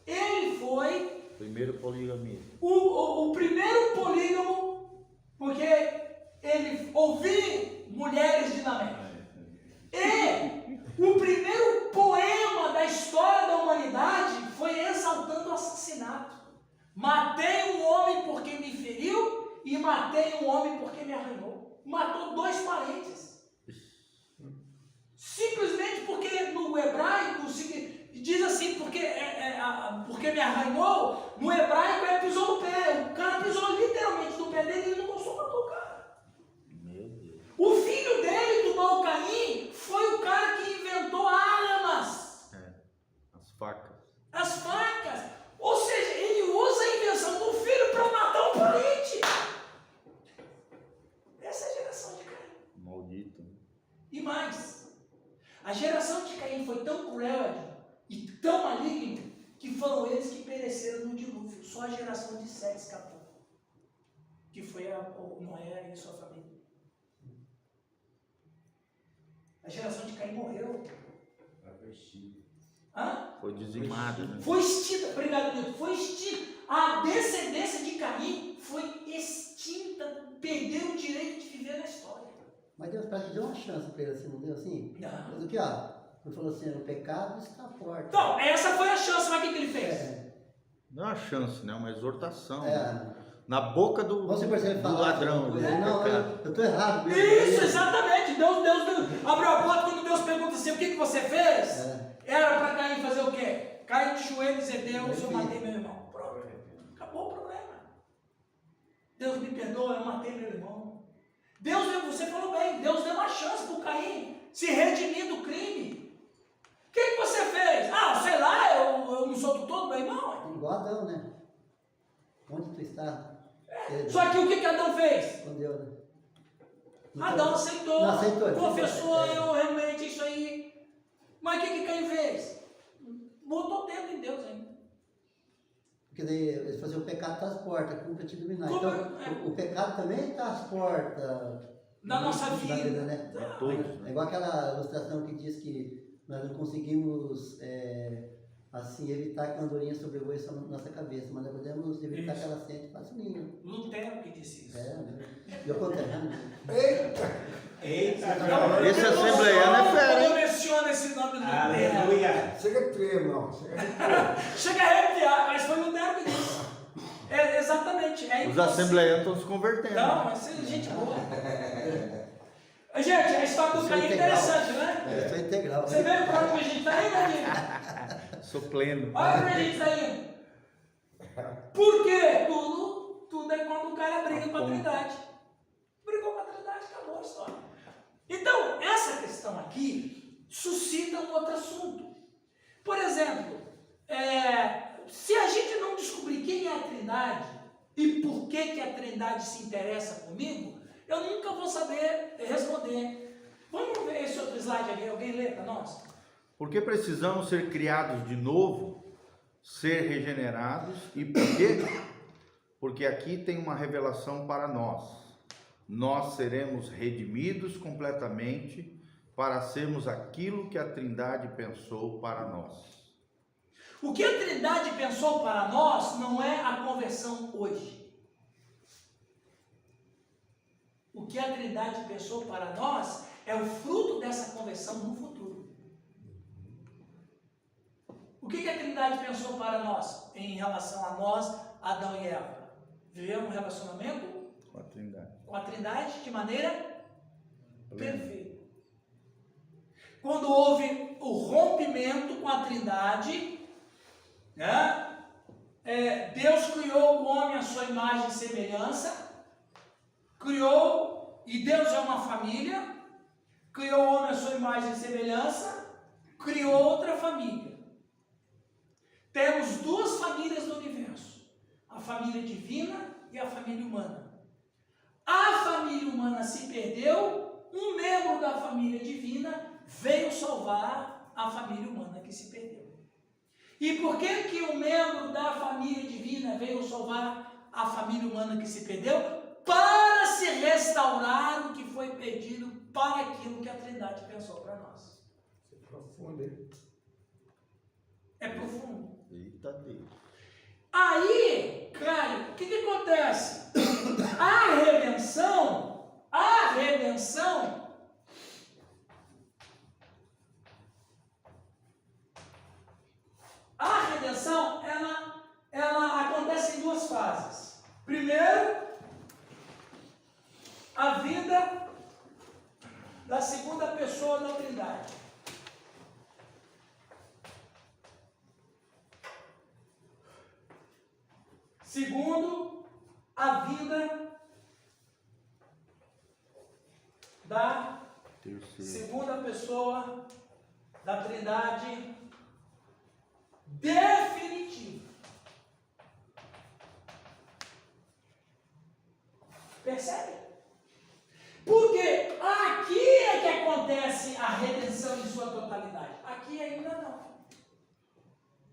Ele foi Primeiro poligamia. o primeiro polígamo, porque ele ouvia mulheres de Lameque. E o primeiro poema da história da humanidade foi exaltando o assassinato. Matei um homem porque me feriu e matei um homem porque me arranhou. Matou 2 parentes. Simplesmente porque no hebraico diz assim, porque me arranhou, no hebraico é pisou no pé. O cara pisou literalmente no pé dele e ele não gostou, matou o cara. Meu Deus. O filho dele, do mau Caim, foi o cara que inventou armas. As facas. As facas. Ou seja, ele usa a invenção do filho para matar um parente. Essa é a geração de Caim. Maldito. E mais, a geração de Caim foi tão cruel e tão maligna que foram eles que pereceram no dilúvio. Só a geração de Sete escapou, que foi Noé e sua família. A geração de Caim morreu. Foi dizimada, né? Foi extinta, obrigado, Nilton. Foi extinta. A descendência de Caim foi extinta, perdeu o direito de viver na história. Mas Deus parece que deu uma chance para ele assim, não deu assim? Não. Mas o que, ó? Ele falou assim, o pecado está à porta. Então, essa foi a chance, mas o que ele fez? Não é uma chance, né? Uma exortação. É. Né? Na boca do ladrão. Não, Pecado. eu estou errado. Isso, exatamente. Deus abriu a porta quando Deus pergunta assim, o que você fez? Era para Caim fazer o quê? Cair de joelho e dizer, Deus, eu matei meu irmão. Pronto. Acabou o problema. Deus me perdoa, eu matei meu irmão. Deus, você falou bem, Deus deu uma chance para o Caim se redimir do crime. O que você fez? Ah, sei lá, eu não sou do todo meu irmão. Igual Adão, né? Onde tu está? Só que o que Adão fez? Escondeu, né? Adão aceitou, Não aceitou, confessou, eu realmente isso aí. Mas o que Caim fez? Botou o dedo em Deus ainda. Porque daí eles faziam o pecado está às portas, cumpre te dominar. Como Então, o pecado também está às portas da nossa vida. né? Todos, É igual aquela ilustração que diz que nós não conseguimos assim, evitar que a andorinha sobrevoe sobre a nossa cabeça, mas nós podemos evitar que ela sente passinho. Lutero que disse isso. E eu contei, Eita, Esse assembleiano é fera, hein? Eu menciono esse nome Lutero. aleluia. Chega a tremer, irmão. Chega a tremer. Chega a arrepiar, mas foi Lutero que disse. Exatamente. Os assembleianos estão se convertendo. Não, mas é gente boa. Gente, a história do Caim é interessante, né? Eu sou integral. Você vê para onde a gente está indo, Adinho? Sou pleno. Olha para a gente está indo. Por quê? Tudo é quando o cara briga com a Trindade. Brigou com a Trindade, acabou. história. Então, essa questão aqui suscita um outro assunto. Por exemplo, se a gente não descobrir quem é a Trindade e por que a Trindade se interessa comigo, eu nunca vou saber responder. Vamos ver esse outro slide aqui, alguém lê para nós? Porque precisamos ser criados de novo, ser regenerados, e por quê? Porque aqui tem uma revelação para nós. Nós seremos redimidos completamente para sermos aquilo que a Trindade pensou para nós. O que a Trindade pensou para nós não é a conversão hoje. O que a Trindade pensou para nós é o fruto dessa conversão no futuro. O que a Trindade pensou para nós em relação a nós, Adão e Eva? Viver um relacionamento Com a Trindade. Com a Trindade de maneira perfeita. Quando houve o rompimento com a Trindade, né? Deus criou o homem à sua imagem e semelhança, criou, e Deus é uma família, criou o homem à sua imagem e semelhança, criou outra família. Temos duas famílias no universo, a família divina e a família humana. A família humana se perdeu, um membro da família divina veio salvar a família humana que se perdeu. E por que o membro da família divina veio salvar a família humana que se perdeu? Para se restaurar o que foi perdido para aquilo que a Trindade pensou para nós. Isso é profundo, hein? É profundo. Eita Deus. Aí, Caio, o que acontece? A redenção, ela acontece em duas fases. Primeiro, a vida da segunda pessoa da Trindade. Segundo, a vida da segunda pessoa da Trindade definitiva. Percebe? Porque aqui é que acontece a redenção em sua totalidade. Aqui ainda não.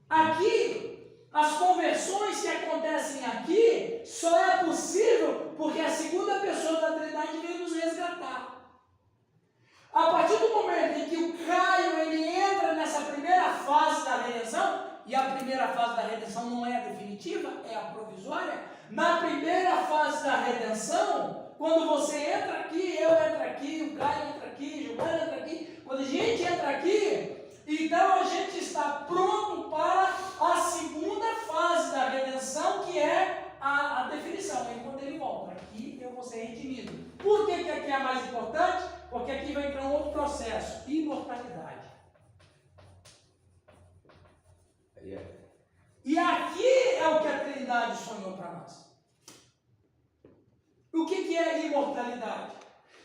Aqui, as conversões que acontecem aqui só é possível porque a segunda pessoa da Trindade veio nos resgatar. A partir do momento em que o Caio ele entra nessa primeira fase da redenção, e a primeira fase da redenção não é a definitiva, é a provisória. Na primeira fase da redenção, quando você entra aqui, eu entro aqui, o Caio entra aqui, Giovana entra aqui, quando a gente entra aqui, então a gente está pronto para a segunda fase da redenção, que é a definição. É quando ele volta, aqui eu vou ser redimido. Por que aqui é mais importante? Porque aqui vai entrar um outro processo, imortalidade. E aqui é o que a Trindade sonhou para nós. O que é imortalidade?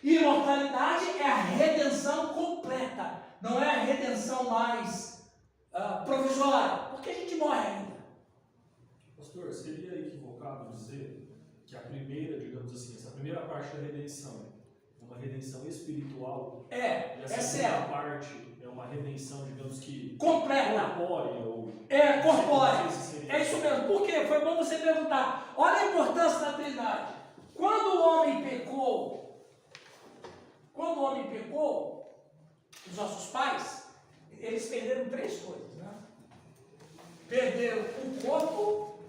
Imortalidade é a redenção completa, não é a redenção mais provisória, porque a gente morre ainda. Pastor, seria equivocado dizer que a primeira, digamos assim, essa primeira parte da redenção é uma redenção espiritual? E a segunda certo. parte é uma redenção, digamos que completa. Corpórea ou... corpórea. É isso mesmo. Por quê? Foi bom você perguntar. Olha a importância da Trindade. Quando o homem pecou, os nossos pais, eles perderam três coisas, né? Perderam o corpo,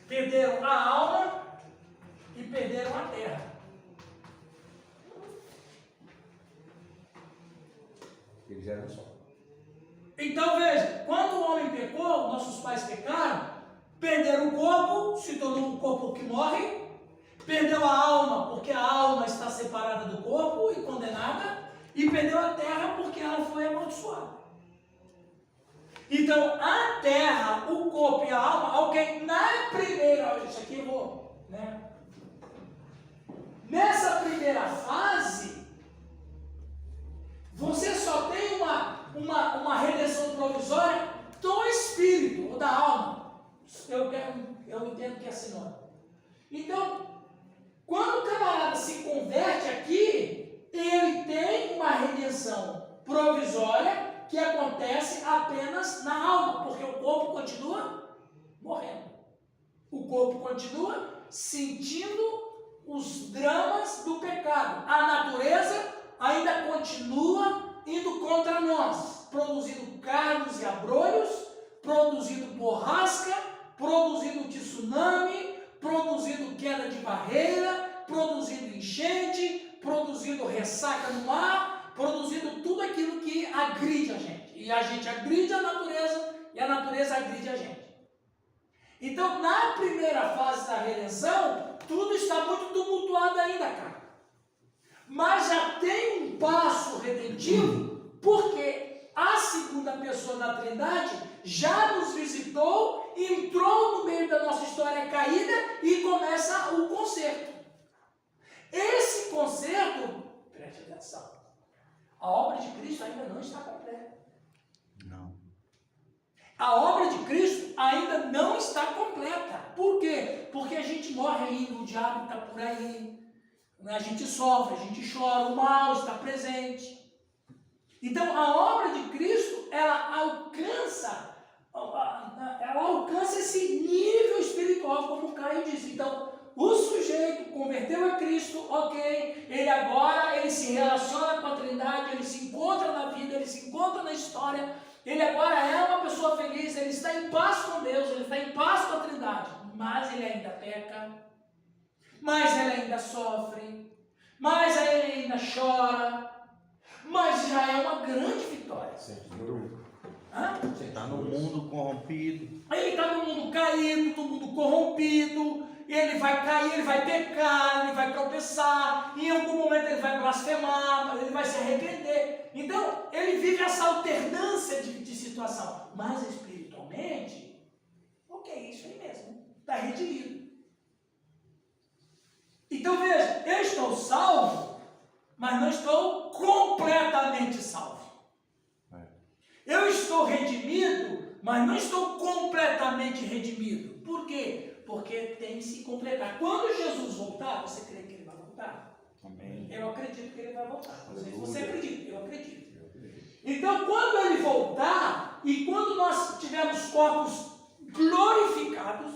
perderam a alma e perderam a terra. Eles eram só. Então veja, quando o homem pecou, nossos pais pecaram, perderam o corpo, se tornou um corpo que morre, perdeu a alma, porque a alma está separada do corpo e condenada, e perdeu a terra porque ela foi amaldiçoada. Então, a terra, o corpo e a alma, na primeira, isso aqui eu vou, né? Nessa primeira fase, você só tem uma redenção provisória do espírito ou da alma. Eu entendo que é sinônimo. Então, quando o camarada se converte aqui, ele tem uma redenção provisória que acontece apenas na alma, porque o corpo continua morrendo. O corpo continua sentindo os dramas do pecado. A natureza ainda continua indo contra nós, produzindo cardos e abrolhos, produzindo borrasca, produzindo tsunami, produzindo queda de barreira, produzindo enchente, produzindo ressaca no mar, produzindo tudo aquilo que agride a gente. E a gente agride a natureza e a natureza agride a gente. Então, na primeira fase da redenção, tudo está muito tumultuado ainda, cara. Mas já tem um passo redentivo, porque a segunda pessoa da Trindade já nos visitou, entrou no meio da nossa história caída e começa o conserto. Esse conserto, preste atenção, a obra de Cristo ainda não está completa. Não. A obra de Cristo ainda não está completa. Por quê? Porque a gente morre ainda, o diabo está por aí, a gente sofre, a gente chora, o mal está presente. Então, a obra de Cristo, ela alcança esse nível espiritual, como o Caio disse. Então, o sujeito converteu a Cristo, ok, ele se relaciona com a Trindade, ele se encontra na vida, ele se encontra na história, ele agora é uma pessoa feliz, ele está em paz com Deus, ele está em paz com a Trindade, mas ele ainda peca, mas ele ainda sofre, mas ele ainda chora, mas já é uma grande vitória. Você está no mundo corrompido. Ele está no mundo caído, no mundo corrompido, ele vai cair, ele vai pecar, ele vai tropeçar, em algum momento ele vai blasfemar, mas ele vai se arrepender. Então, ele vive essa alternância de situação, mas espiritualmente, ok, isso aí mesmo, está redimido. Então veja, eu estou salvo, mas não estou completamente salvo. Eu estou redimido, mas não estou completamente redimido. Por quê? Porque tem que se completar. Quando Jesus voltar, você crê que ele vai voltar? Amém. Eu acredito que ele vai voltar. Não sei se você acredita, eu acredito. Então, quando ele voltar, e quando nós tivermos corpos glorificados,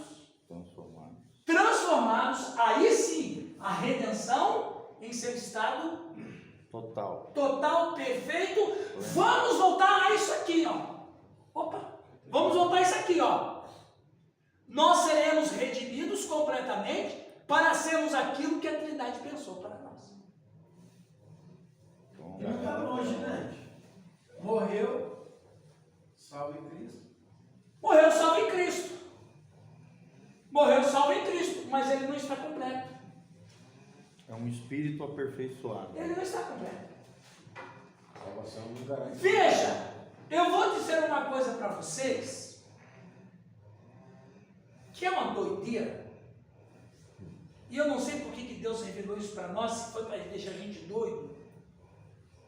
transformados, aí sim, a redenção em seu estado total, perfeito. Vamos voltar a isso aqui, ó. Opa, vamos voltar a isso aqui, ó. Nós seremos redimidos completamente para sermos aquilo que a Trindade pensou para nós. Não está longe, né? Morreu, salvo em Cristo. Morreu salvo em Cristo. Morreu salvo em Cristo, mas ele não está completo. É um espírito aperfeiçoado. Ele não está completo. Salvação não garante. Veja, eu vou dizer uma coisa para vocês, que é uma doideira. E eu não sei por que Deus revelou isso para nós, se foi para deixar a gente doido,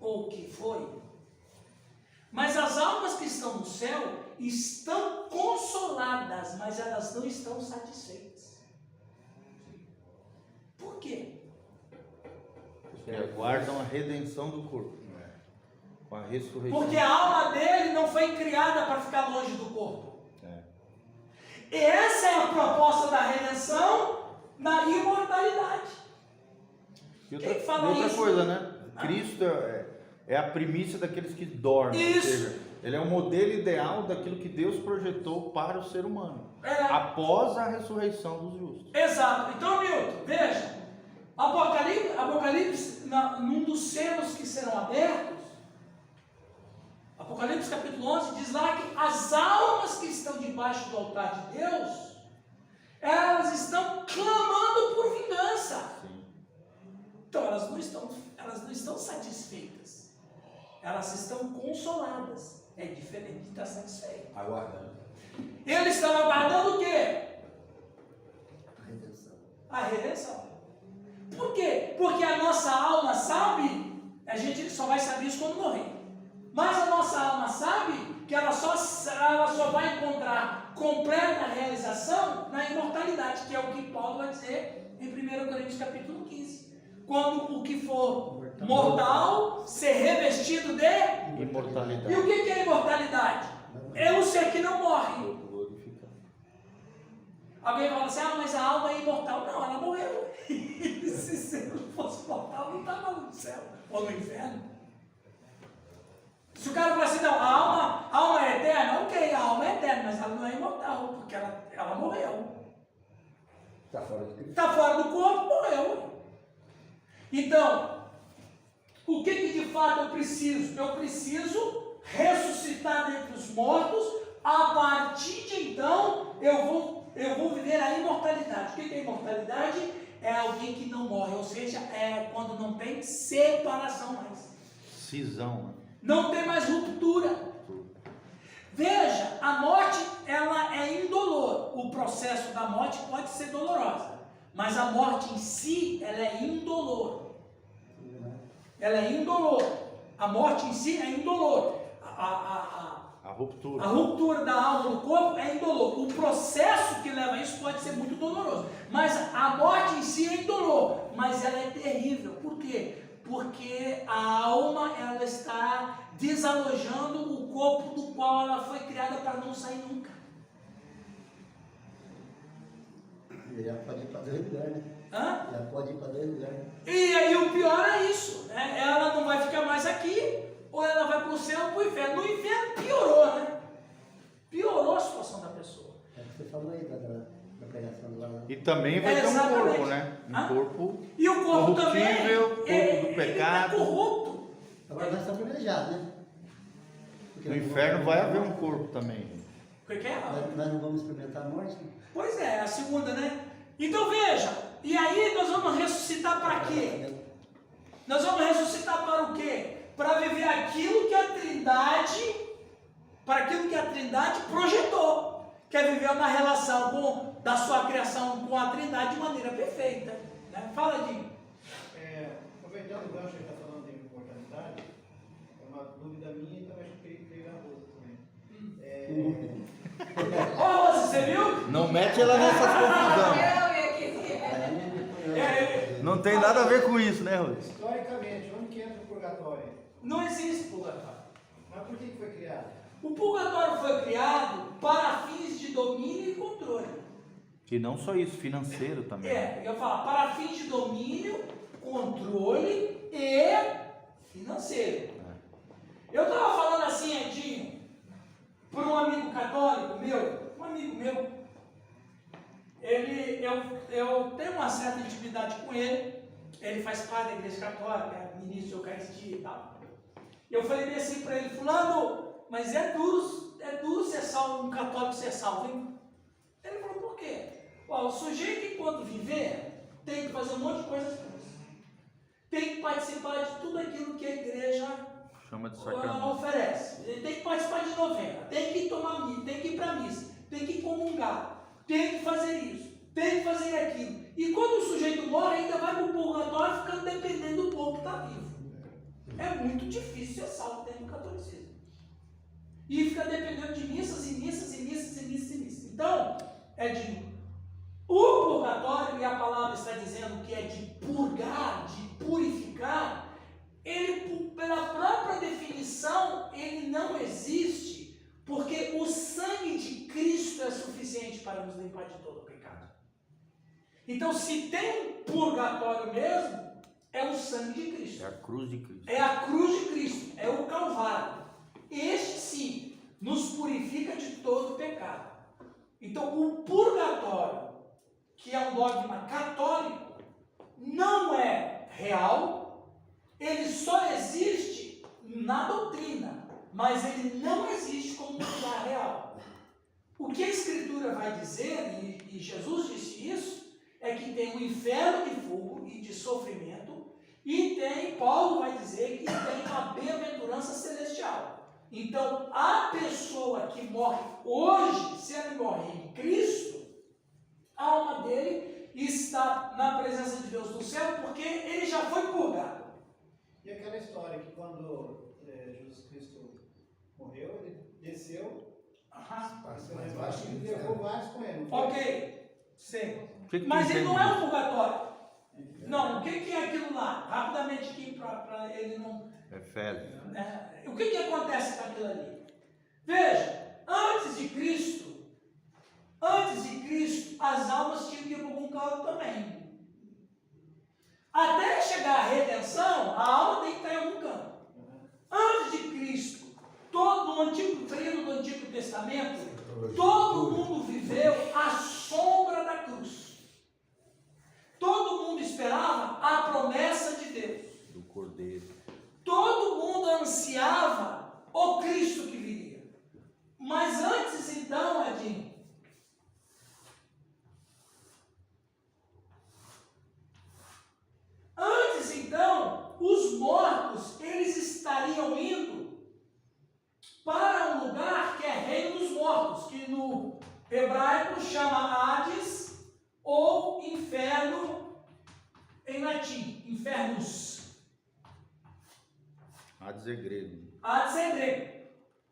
ou o que foi. Mas as almas que estão no céu estão consoladas, mas elas não estão satisfeitas. Por quê? Que aguardam a redenção do corpo. Com a ressurreição. Porque a alma dele não foi criada para ficar longe do corpo. E essa é a proposta da redenção na imortalidade. E outra, Quem fala outra isso? coisa, né? Cristo é a primícia daqueles que dormem. Isso. Ou seja, ele é o modelo ideal daquilo que Deus projetou para o ser humano. Após a ressurreição dos justos. Exato. Então, Milton, veja. Apocalipse, num dos selos que serão abertos, Apocalipse capítulo 11 diz lá que as almas que estão debaixo do altar de Deus, elas estão clamando por vingança. Sim. Então elas não estão satisfeitas, elas estão consoladas. É diferente de estar satisfeito. Aguardando. Eles estão aguardando o quê? A redenção. A redenção. Por quê? Porque a nossa alma sabe, a gente só vai saber isso quando morrer. Mas a nossa alma sabe que ela só vai encontrar completa realização na imortalidade, que é o que Paulo vai dizer em 1 Coríntios capítulo 15. Quando o que for mortal ser revestido de Imortalidade. E o que é imortalidade? É o ser que não morre. Alguém fala assim, mas a alma é imortal. Não, ela morreu. Se você não fosse mortal, não estava no céu ou no inferno. Se o cara falar assim, não, a alma é eterna, ok, a alma é eterna, mas ela não é imortal, porque ela morreu. Está fora de Cristo. Está fora do corpo, morreu. Então, o que de fato eu preciso? Eu preciso ressuscitar dentre os mortos. A partir de então, eu vou viver a imortalidade. O que é imortalidade? É alguém que não morre, ou seja, é quando não tem separação mais. Cisão. Não tem mais ruptura. Veja, a morte, ela é indolor. O processo da morte pode ser dolorosa, mas a morte em si, ela é indolor. Ela é indolor. A morte em si é indolor. A ruptura. A ruptura da alma do corpo é indolor. O processo que leva a isso pode ser muito doloroso. Mas a morte em si é indolor. Mas ela é terrível. Por quê? Porque a alma, ela está desalojando o corpo do qual ela foi criada para não sair nunca. Já pode ir para 2 lugares, né? Já pode ir para 2 lugares. E aí o pior é isso, né? Ela não vai ficar mais aqui, ou ela vai para o céu ou para o inferno. No inferno piorou, né? Piorou a situação da pessoa. É o que você falou aí da pregação do lado. E também vai ter um corpo, né? Um corpo e o corpo também, corpo do pecado. Ele corrupto. Agora nós estamos privilegiados, né? Porque No inferno vai haver um corpo também. O que é? Nós não vamos experimentar a morte, né? Pois é, a segunda, né? Então veja, e aí nós vamos ressuscitar para quê? Nós vamos ressuscitar para o quê? Para viver aquilo que a Trindade projetou. Quer viver uma relação da sua criação com a Trindade de maneira perfeita. Né? Fala, Dinho. Aproveitando o gancho que está falando de imortalidade, é uma dúvida minha, então acho que pegar a outra também. Ô, você viu? Não mete ela nessas confusão. Não tem nada a ver com isso, né, Rose? Historicamente, onde que entra o purgatório? Não existe purgatório. Mas por que foi criado? O purgatório foi criado para fins de domínio e controle. E não só isso, financeiro também. Eu falo, para fins de domínio, controle e financeiro. Eu estava falando assim, Edinho, para um amigo católico meu, eu tenho uma certa intimidade com ele faz parte da igreja católica, é ministro de Eucaristia e tal. Eu falei bem assim para ele, fulano, mas é duro ser salvo, um católico ser salvo, hein? Ele falou, por quê? O sujeito, enquanto viver, tem que fazer um monte de coisas boas. Tem que participar de tudo aquilo que a igreja chama de sacramento. Oferece. Ele tem que participar de novena, tem que tomar missa, tem que ir para a missa, tem que comungar, tem que fazer isso, tem que fazer aquilo. E quando o sujeito morre, ainda vai para o purgatório ficando dependendo do povo que está vivo. É muito difícil ser salvo dentro do catolicismo. E fica dependendo de missas e missas e missas e missas e missas. Então, o purgatório, e a palavra está dizendo que é de purgar, de purificar, ele, pela própria definição, ele não existe, porque o sangue de Cristo é suficiente para nos limpar de todo o pecado. Então, se tem um purgatório mesmo, é o sangue de Cristo. É a cruz de Cristo. É a cruz de Cristo, é o Calvário. Este sim nos purifica de todo o pecado. Então, o purgatório, que é um dogma católico, não é real, ele só existe na doutrina, mas ele não existe como um lugar real. O que a Escritura vai dizer, e Jesus disse isso, é que tem um inferno de fogo e de sofrimento, e Paulo vai dizer que tem uma bem-aventurança celestial. Então, a pessoa que morre hoje, se ele morre em Cristo, a alma dele está na presença de Deus do céu, porque ele já foi purgado. E aquela história que quando Jesus Cristo morreu, ele desceu, passou lá embaixo e levou vários com ele. Ok, sei. Que Mas ele não é entende? um purgatório. Não, o que é aquilo lá? Rapidamente aqui, para ele não... Efésios. O que acontece com aquilo ali? Veja, antes de Cristo, as almas tinham que ir para algum canto também. Até chegar à redenção, a alma tem que estar em algum canto. Antes de Cristo, todo o antigo período do Antigo Testamento, todo mundo viveu à sombra da cruz. Todo mundo esperava a promessa de Deus. Do Cordeiro. Todo mundo ansiava o Cristo que viria. Mas antes então, Edinho, os mortos, eles estariam indo para um lugar que é reino dos mortos, que no hebraico chama Hades ou inferno em latim, infernus. Hades é grego. Hades é grego.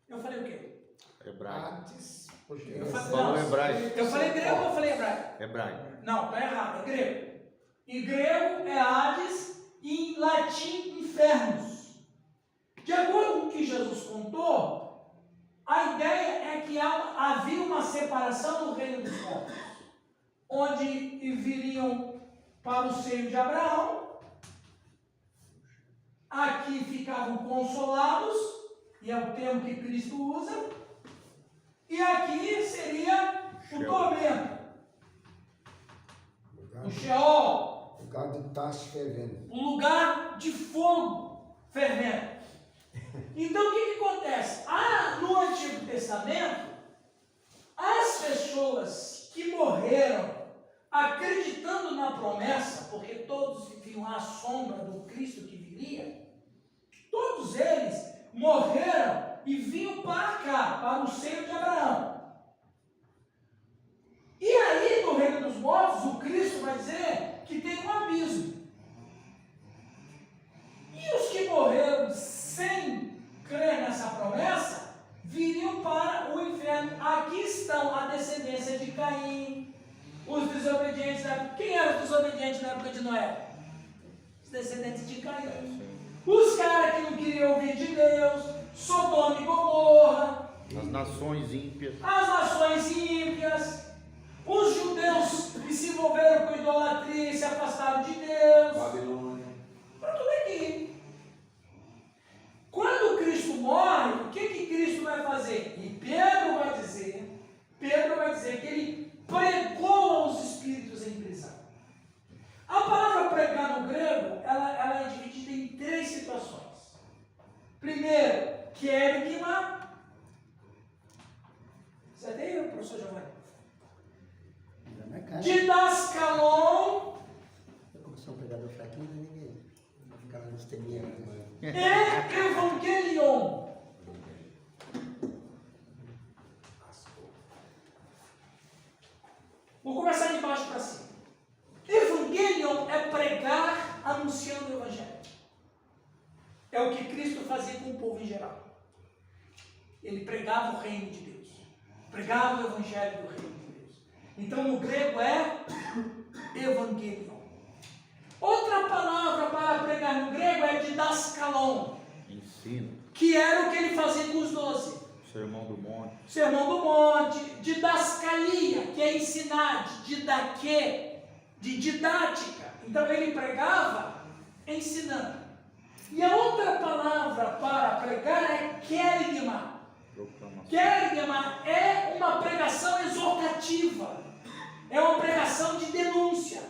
Eu falei o quê? Hebraico. Hades, Eu falei, Falou hebraico. eu falei grego ou eu falei hebraico? Hebraico. Não, está errado, é grego. Em grego é Hades, e em latim, infernus. De acordo com o que Jesus contou, a ideia é que havia uma separação no reino dos mortos, onde viriam para o seio de Abraão, aqui ficavam consolados, e é o termo que Cristo usa, e aqui seria o tormento, o Sheol, lugar de tacho fervendo. um lugar de fogo fervendo. Então o que acontece? No Antigo Testamento, as pessoas que morreram acreditando na promessa, porque todos viviam à sombra do Cristo que viria, todos eles morreram e vinham para cá, para o seio de Abraão. E aí, no reino dos mortos, o Cristo vai dizer que tem um abismo. E os que morreram sem crer nessa promessa, viriam para o inferno. Aqui estão a descendência de Caim, os desobedientes da época. Quem eram os desobedientes na época de Noé? Os descendentes de Caim. Os caras que não queriam ouvir de Deus, Sodoma e Gomorra. As nações ímpias. As nações ímpias. Os judeus que se envolveram com idolatria e se afastaram de Deus. Babilônia. Para tudo aqui. Quando Cristo morre, o que Cristo vai fazer? E Pedro vai dizer que ele pregou aos espíritos em prisão. A palavra pregar no grego, ela é dividida em 3 situações. Primeiro, kerygma. Você tem, professor Giovanni? Didaskalon. Como sou um pregador fraquinho, ninguém vai ficar lá nos teminhos. E Evangelion. Vou começar de baixo para cima. Evangelion é pregar anunciando o Evangelho. É o que Cristo fazia com o povo em geral. Ele pregava o reino de Deus. Pregava o Evangelho do reino de Deus. Então no grego é Evangelion. Outra palavra para pregar no grego é didaskalon. Ensino. Que era o que ele fazia com os 12. Sermão do Monte. Sermão do Monte, didascalia, que é ensinar, didaquê, de didática. Então ele pregava ensinando. E a outra palavra para pregar é kerygma. Kerygma é uma pregação exortativa, é uma pregação de denúncia.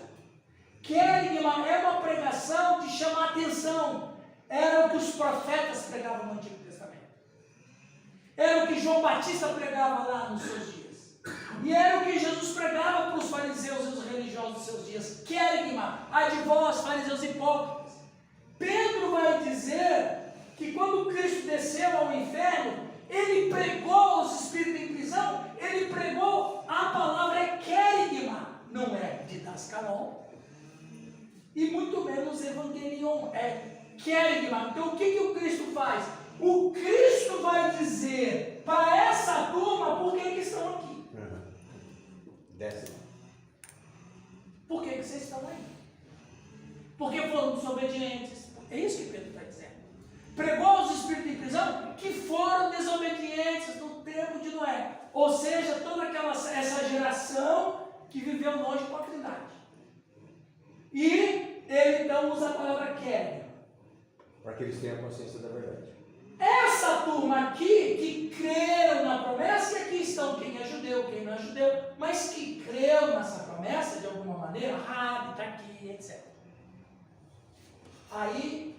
Kerygma é uma pregação de chamar atenção. Era o que os profetas pregavam no Antigo Testamento. Era o que João Batista pregava lá nos seus dias. E era o que Jesus pregava para os fariseus e os religiosos dos seus dias. Kerygma, ai de vós, fariseus hipócritas. Pedro vai dizer que quando Cristo desceu ao inferno, ele pregou aos espíritos em prisão, ele pregou, a palavra é kerygma, não é didaskalon. faz? O Cristo vai dizer para essa turma por que estão aqui. Desce. Por que vocês estão aí? Porque foram desobedientes. É isso que Pedro está dizendo. Pregou aos espíritos em prisão que foram desobedientes no tempo de Noé. Ou seja, toda essa geração que viveu longe com a Trindade. E ele então usa a palavra quer. Para que eles tenham consciência da verdade. Essa turma aqui que creram na promessa, e aqui estão quem é judeu, quem não é judeu, mas que creu nessa promessa de alguma maneira, Rabi está aqui, etc. Aí,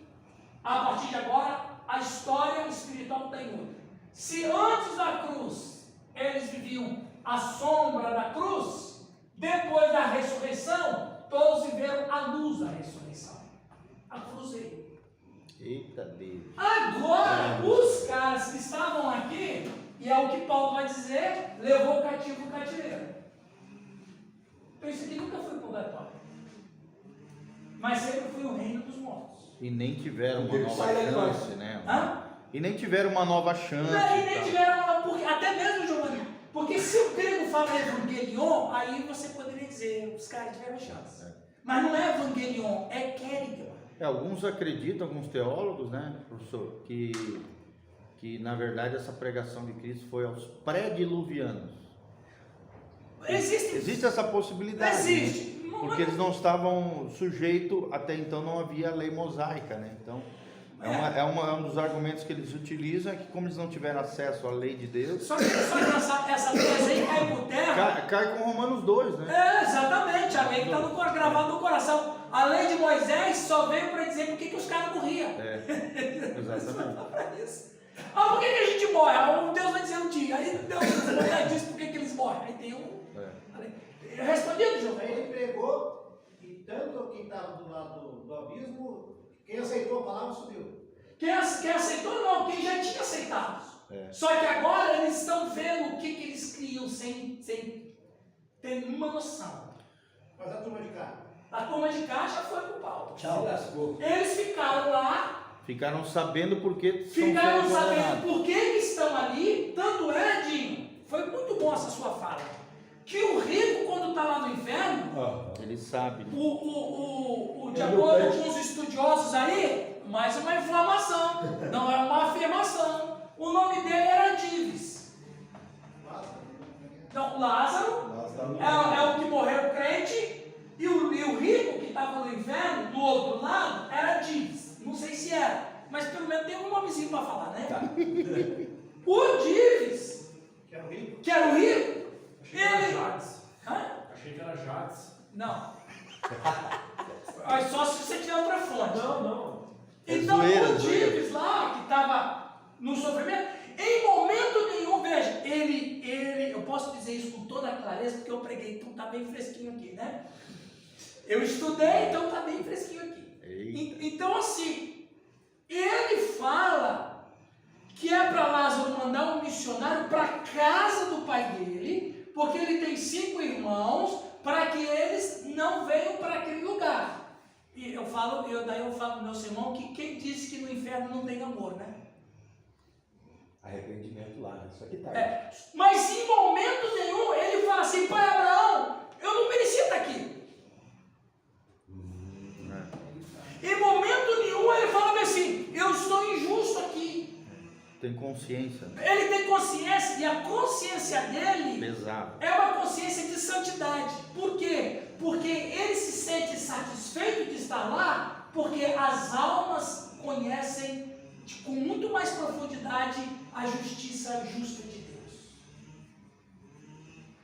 a partir de agora, a história espiritual está em outra. Se antes da cruz eles viviam a sombra da cruz, depois da ressurreição, todos viveram a luz da ressurreição. A cruz veio. Eita Deus. Agora, os caras que estavam aqui, e é o que Paulo vai dizer, levou o cativo o cativeiro. Então isso aqui nunca foi purgatório. Mas sempre foi o reino dos mortos. E nem tiveram uma nova sai da chance, né? Hã? E nem tiveram uma nova chance. Não, e nem tá? tiveram uma, porque, até mesmo, Giovanni, porque se o grego fala evangelion, aí você poderia dizer, os caras tiveram chance. Mas não é evangelion, é kerygma. Alguns acreditam, alguns teólogos, né, professor, que na verdade essa pregação de Cristo foi aos pré-diluvianos. Existe essa possibilidade. Existe. Né? Porque eles não estavam sujeitos, até então não havia lei mosaica, né? Então, é um dos argumentos que eles utilizam, é que como eles não tiveram acesso à lei de Deus... Só que essa tese aí cai por terra... Cai com Romanos 2, né? É, exatamente, a lei que está gravada no coração. A lei de Moisés só veio para dizer por que os caras morriam. Exatamente. Ah, por que a gente morre? Ah, Deus vai dizer um dia. Aí Deus diz por que eles morrem. Aí tem um... Respondido, João. Aí ele pregou, e tanto quem estava do lado do abismo, quem aceitou a palavra subiu. Quem aceitou não, quem já tinha aceitado. Só que agora eles estão vendo o que eles criam sem ter nenhuma noção. Mas a turma de cá? A turma de cá já foi pro pau. Tchau. Lascou. Eles ficaram lá. Ficaram sabendo por que Ficaram sabendo por que estão ali. Tanto é, Dinho, foi muito bom essa sua fala, que o rico, quando está lá no inferno, ele sabe. Né? De acordo com os estudiosos aí, mais uma informação, não é uma afirmação. O nome dele era Dives. Então, Lázaro é o que morreu crente, e o rico que estava no inferno, do outro lado, era Dives. Não sei se era, mas pelo menos tem um nomezinho para falar, né? Tá. O Dives, Que era o rico? que era o rico, Achei que era Jades. Hã? Achei que era Jades. Não. Mas só se você tiver outra fonte. Não. Então, zoeira, o Dives lá, que estava no sofrimento, em momento nenhum, veja, eu posso dizer isso com toda a clareza, porque eu preguei, então está bem fresquinho aqui, né? Eu estudei, então está bem fresquinho aqui. Então, assim, ele fala que é para Lázaro mandar um missionário para a casa do pai dele, porque ele tem 5 irmãos, para que eles não venham para aquele lugar. E daí eu falo no meu sermão que quem disse que no inferno não tem amor, né? Arrependimento lá, isso aqui tá. Mas em momento nenhum ele fala assim, pai Abraão, eu não merecia estar aqui. Em momento nenhum ele fala assim, eu estou injusto aqui. Tem consciência. Né? Ele tem consciência, e a consciência dele Pesado. é uma consciência de santidade. Por quê? Porque ele se sente satisfeito de estar lá, porque as almas conhecem com muito mais profundidade a justiça justa de Deus.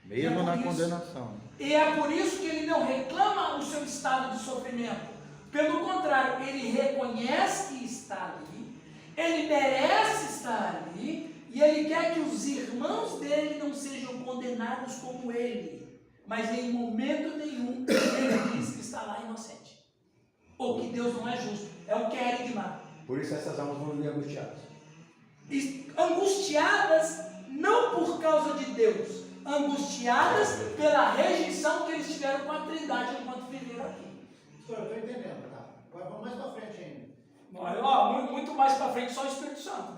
Mesmo na condenação. E é por isso que ele não reclama o seu estado de sofrimento. Pelo contrário, ele reconhece que está ali, ele merece estar ali, e ele quer que os irmãos dele não sejam condenados como ele. Mas em momento nenhum ele diz que está lá inocente. Ou que Deus não é justo. É o querigma. Por isso essas almas vão viver angustiadas. Angustiadas não por causa de Deus, angustiadas pela rejeição que eles tiveram com a Trindade enquanto viveram aqui. Eu estou entendendo, tá? Agora vamos mais para frente ainda. Muito mais para frente, só o Espírito Santo.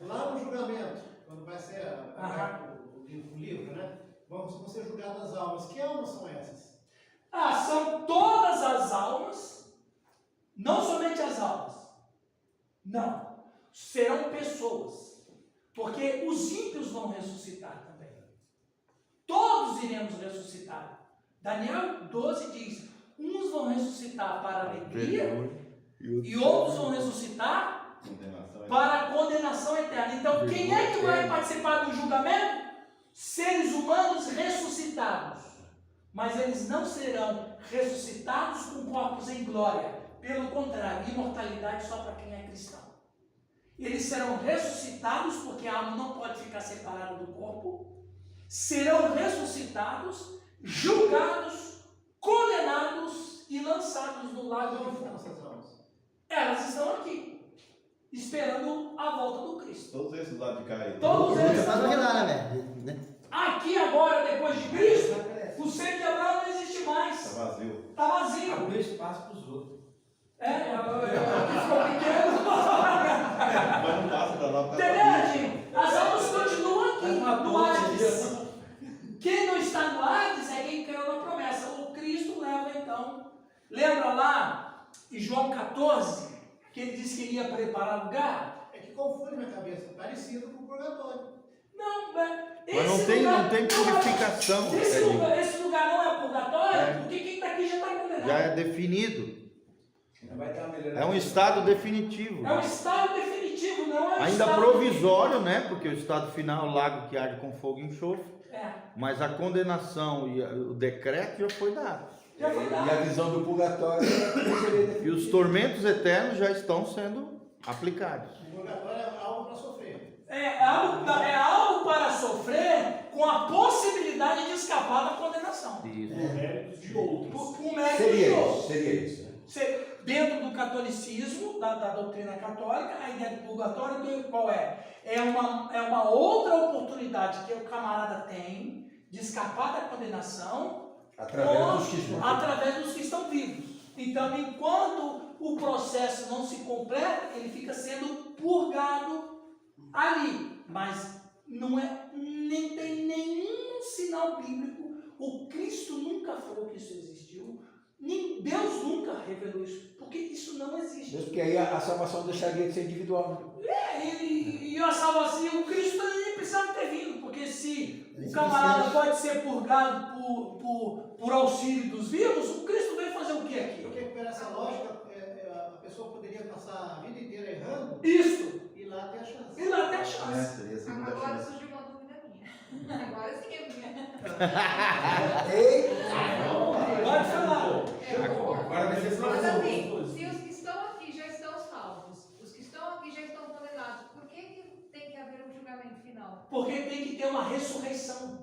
Lá no julgamento, quando vai ser o livro, né? Vão ser julgadas as almas. Que almas são essas? São todas as almas, não somente as almas. Não. Serão pessoas. Porque os ímpios vão ressuscitar também. Todos iremos ressuscitar. Daniel 12 diz: uns vão ressuscitar para a alegria e outros vão ressuscitar para a condenação eterna. Então, quem é que vai participar do julgamento? Seres humanos ressuscitados. Mas eles não serão ressuscitados com corpos em glória. Pelo contrário, imortalidade só para quem é cristão. Eles serão ressuscitados, porque a alma não pode ficar separada do corpo. Serão ressuscitados, julgados, condenados e lançados no lago de fogo. Elas estão aqui, esperando a volta do Cristo. Todos esses lá de cá aí. Todos eles estão né? aqui agora, depois de Cristo, o centro de Abraão não existe mais. Está vazio. Está vazio. Abriu espaço para os outros. Aqui ficou pequeno. Mas não passa para lá. Entendeu? As almas continuam aqui, no Hades. Quem não está no Hades é quem creu na promessa. O Cristo leva então. Lembra lá em João 14, que ele disse que iria preparar lugar? É que confunde minha cabeça, parecido com o purgatório. Não, mas não tem purificação. Esse lugar não é purgatório, porque quem está aqui já está condenado. Já é definido. É um estado definitivo. É um estado definitivo, não é um ainda estado provisório, né? Porque o estado final é o lago que arde com fogo e enxofre. É. Mas a condenação e o decreto já foi dado. Já foi dado. E a visão do purgatório E os tormentos eternos já estão sendo aplicados. O purgatório é algo para sofrer. É algo para sofrer com a possibilidade de escapar da condenação. Isso. Por méritos de outros. Com mérito de seria outros. isso, seria isso. Né? Dentro do catolicismo, da doutrina católica, a ideia do purgatório qual é? É uma outra oportunidade que o camarada tem de escapar da condenação através dos que estão vivos. Então, enquanto o processo não se completa, ele fica sendo purgado ali. Mas nem tem nenhum sinal bíblico. O Cristo nunca falou que isso existiu. Nem Deus nunca revelou isso, porque isso não existe. Mesmo porque aí a salvação deixaria de ser individual. E a salvação, o Cristo nem precisava ter vindo, porque se o camarada pode ser purgado por auxílio dos vivos, o Cristo veio fazer o que aqui? Porque por essa lógica, a pessoa poderia passar a vida inteira errando. Isso. E lá ter a chance. E lá ter a chance. Seria a segunda Agora chance. surgiu uma dúvida minha. Agora sim é minha. Pode falar. Agora vai ser Mas assim, profundo. se os que estão aqui já estão salvos, os que estão aqui já estão condenados, por que tem que haver um julgamento final? Porque tem que ter uma ressurreição.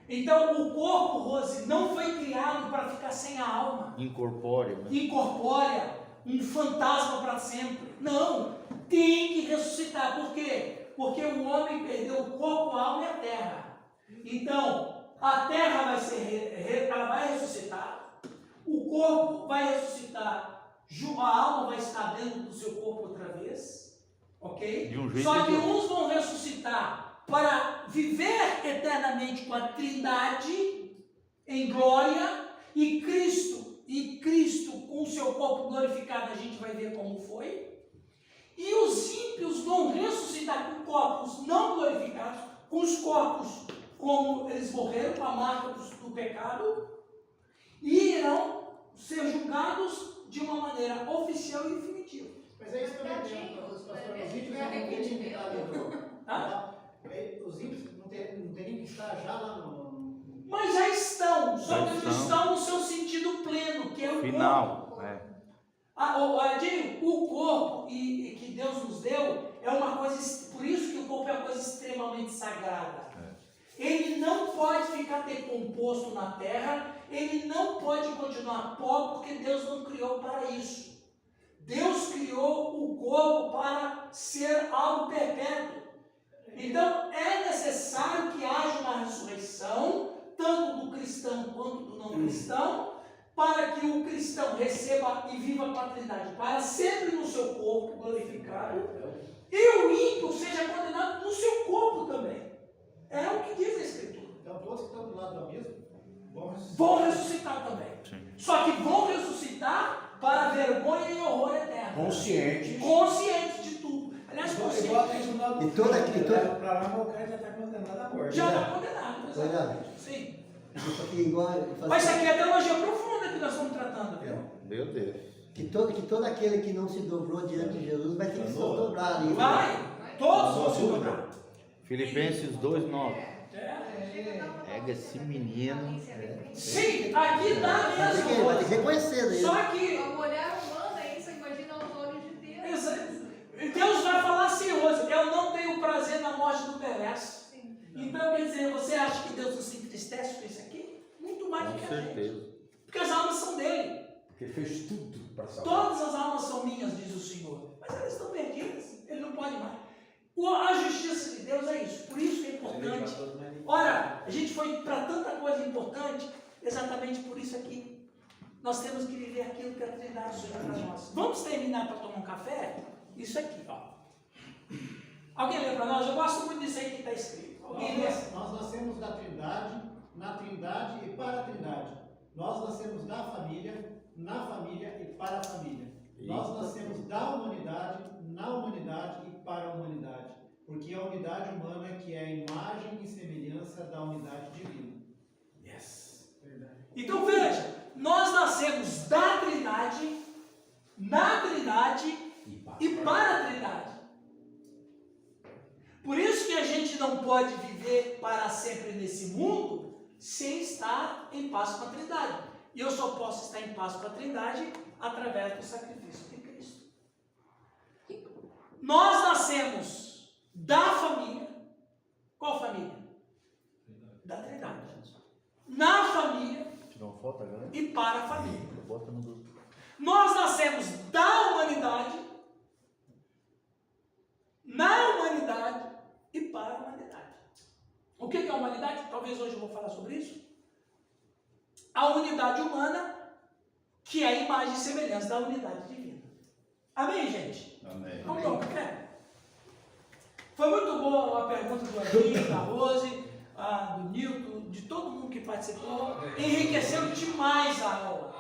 Então, o corpo, Rose, não foi criado para ficar sem a alma. Incorpóreo, né? Incorpórea, um fantasma para sempre. Não, tem que ressuscitar. Por quê? Porque o homem perdeu o corpo, a alma e a terra. Então, a terra ela vai ressuscitar, o corpo vai ressuscitar, a alma vai estar dentro do seu corpo outra vez, ok? De um jeito Só que ou de outro. uns vão ressuscitar para viver eternamente com a Trindade em glória, e Cristo com o seu corpo glorificado, a gente vai ver como foi. E os ímpios vão ressuscitar com corpos não glorificados, com os corpos como eles morreram, com a marca do pecado, e irão ser julgados de uma maneira oficial e definitiva. Mas é isso que eu não entendo, pastor. Os ímpios não teriam que estar dentro. Tá? Os ímpios não teriam que estar já lá no... Mas já estão, só Já que eles estão. estão no seu sentido pleno, que é o corpo. Final. É. O corpo que Deus nos deu é uma coisa, por isso que o corpo é uma coisa extremamente sagrada. Ele não pode ficar decomposto na terra, ele não pode continuar pobre, porque Deus não criou para isso. Deus criou o corpo para ser algo perpétuo. Então é necessário que haja uma ressurreição, tanto do cristão quanto do não cristão, para que o cristão receba e viva a paternidade para sempre no seu corpo glorificado, e o ímpio seja condenado no seu corpo também. É o que diz a Escritura. Então todos que estão do lado do abismo Vão ressuscitar também. Sim. Só que vão ressuscitar para vergonha e horror eterno. Conscientes de tudo. Aliás, conscientes. E toda aqui, toda... Para lá, o cara já está condenado à morte. Já está condenado. Olha. Sim. Isso aqui igual... Mas isso aqui é teologia profunda que nós estamos tratando, viu? Meu Deus. Que todo aquele que não se dobrou diante de Jesus vai ter que se dobrar ali. Vai. Todos vão se dobrar. Filipenses 2:9. É. Pega esse menino. Sim, aqui está mesmo. Vai ter que reconhecer ele. Só que A mulher humana, isso imagina aos olhos de Deus. Deus vai falar assim hoje: eu não tenho prazer na morte do perverso. Então, quer dizer, você acha que Deus não se entristece com isso aqui? Muito mais do Com que a gente. certeza. Porque as almas são dele. Porque fez tudo para salvar. Todas as almas são minhas, diz o Senhor. Mas elas estão perdidas. Ele não pode mais. A justiça de Deus é isso. Por isso que é importante. Ora, a gente foi para tanta coisa importante, exatamente por isso aqui. Nós temos que viver aquilo que a Trindade sonhou para nós. Vamos terminar para tomar um café? Isso aqui, ó. Alguém lê para nós? Eu gosto muito disso aí que está escrito. Alguém lê? Nós nascemos da Trindade, na Trindade e para a Trindade. Nós nascemos da família, na família e para a família. Nós nascemos da humanidade, na humanidade e para a humanidade. Porque a unidade humana que é a imagem e semelhança da unidade divina. Yes. Então veja, nós nascemos da Trindade, na Trindade e para a Trindade. Por isso que a gente não pode viver para sempre nesse mundo sem estar em paz com a Trindade. E eu só posso estar em paz com a Trindade através do sacrifício de Cristo. Nós nascemos da família. Qual família? Da Trindade. Na família Tirou uma foto agora? e para a família. Bota no grupo. Nós nascemos da humanidade, na humanidade e para a humanidade. O que é a humanidade? Talvez hoje eu vou falar sobre isso. A unidade humana, que é a imagem e semelhança da unidade divina. Amém, gente? Amém. Vamos tomar um café? Foi muito boa a pergunta do Andrinho, da Rose, do Nilton, de todo mundo que participou. Enriqueceu demais a aula.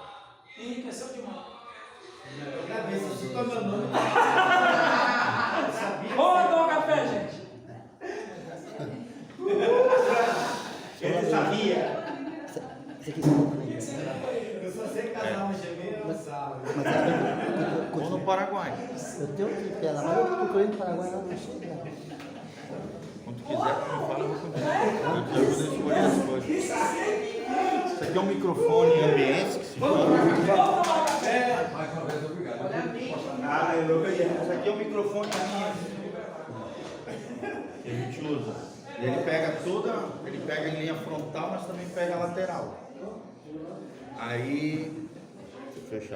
Enriqueceu demais. Eu gravei, só citou meu nome. Vamos tomar um café, gente. Ele sabia. Você quis também. Eu só sei casar um gêmeo, eu sabe. Ou no Paraguai. Eu tenho um tripé lá, mas eu procurei no Paraguai lá, não achei nada. Quando tu quiser, tu me fala, eu vou contigo. Eu te ajudo a escolher as coisas. Isso aqui é um microfone ambiente que se chama. Mais uma vez, obrigado. Aleluia. Esse aqui é um microfone que a gente usa. Ele pega em linha frontal, mas também pega lateral. Aí, deixa eu fechar.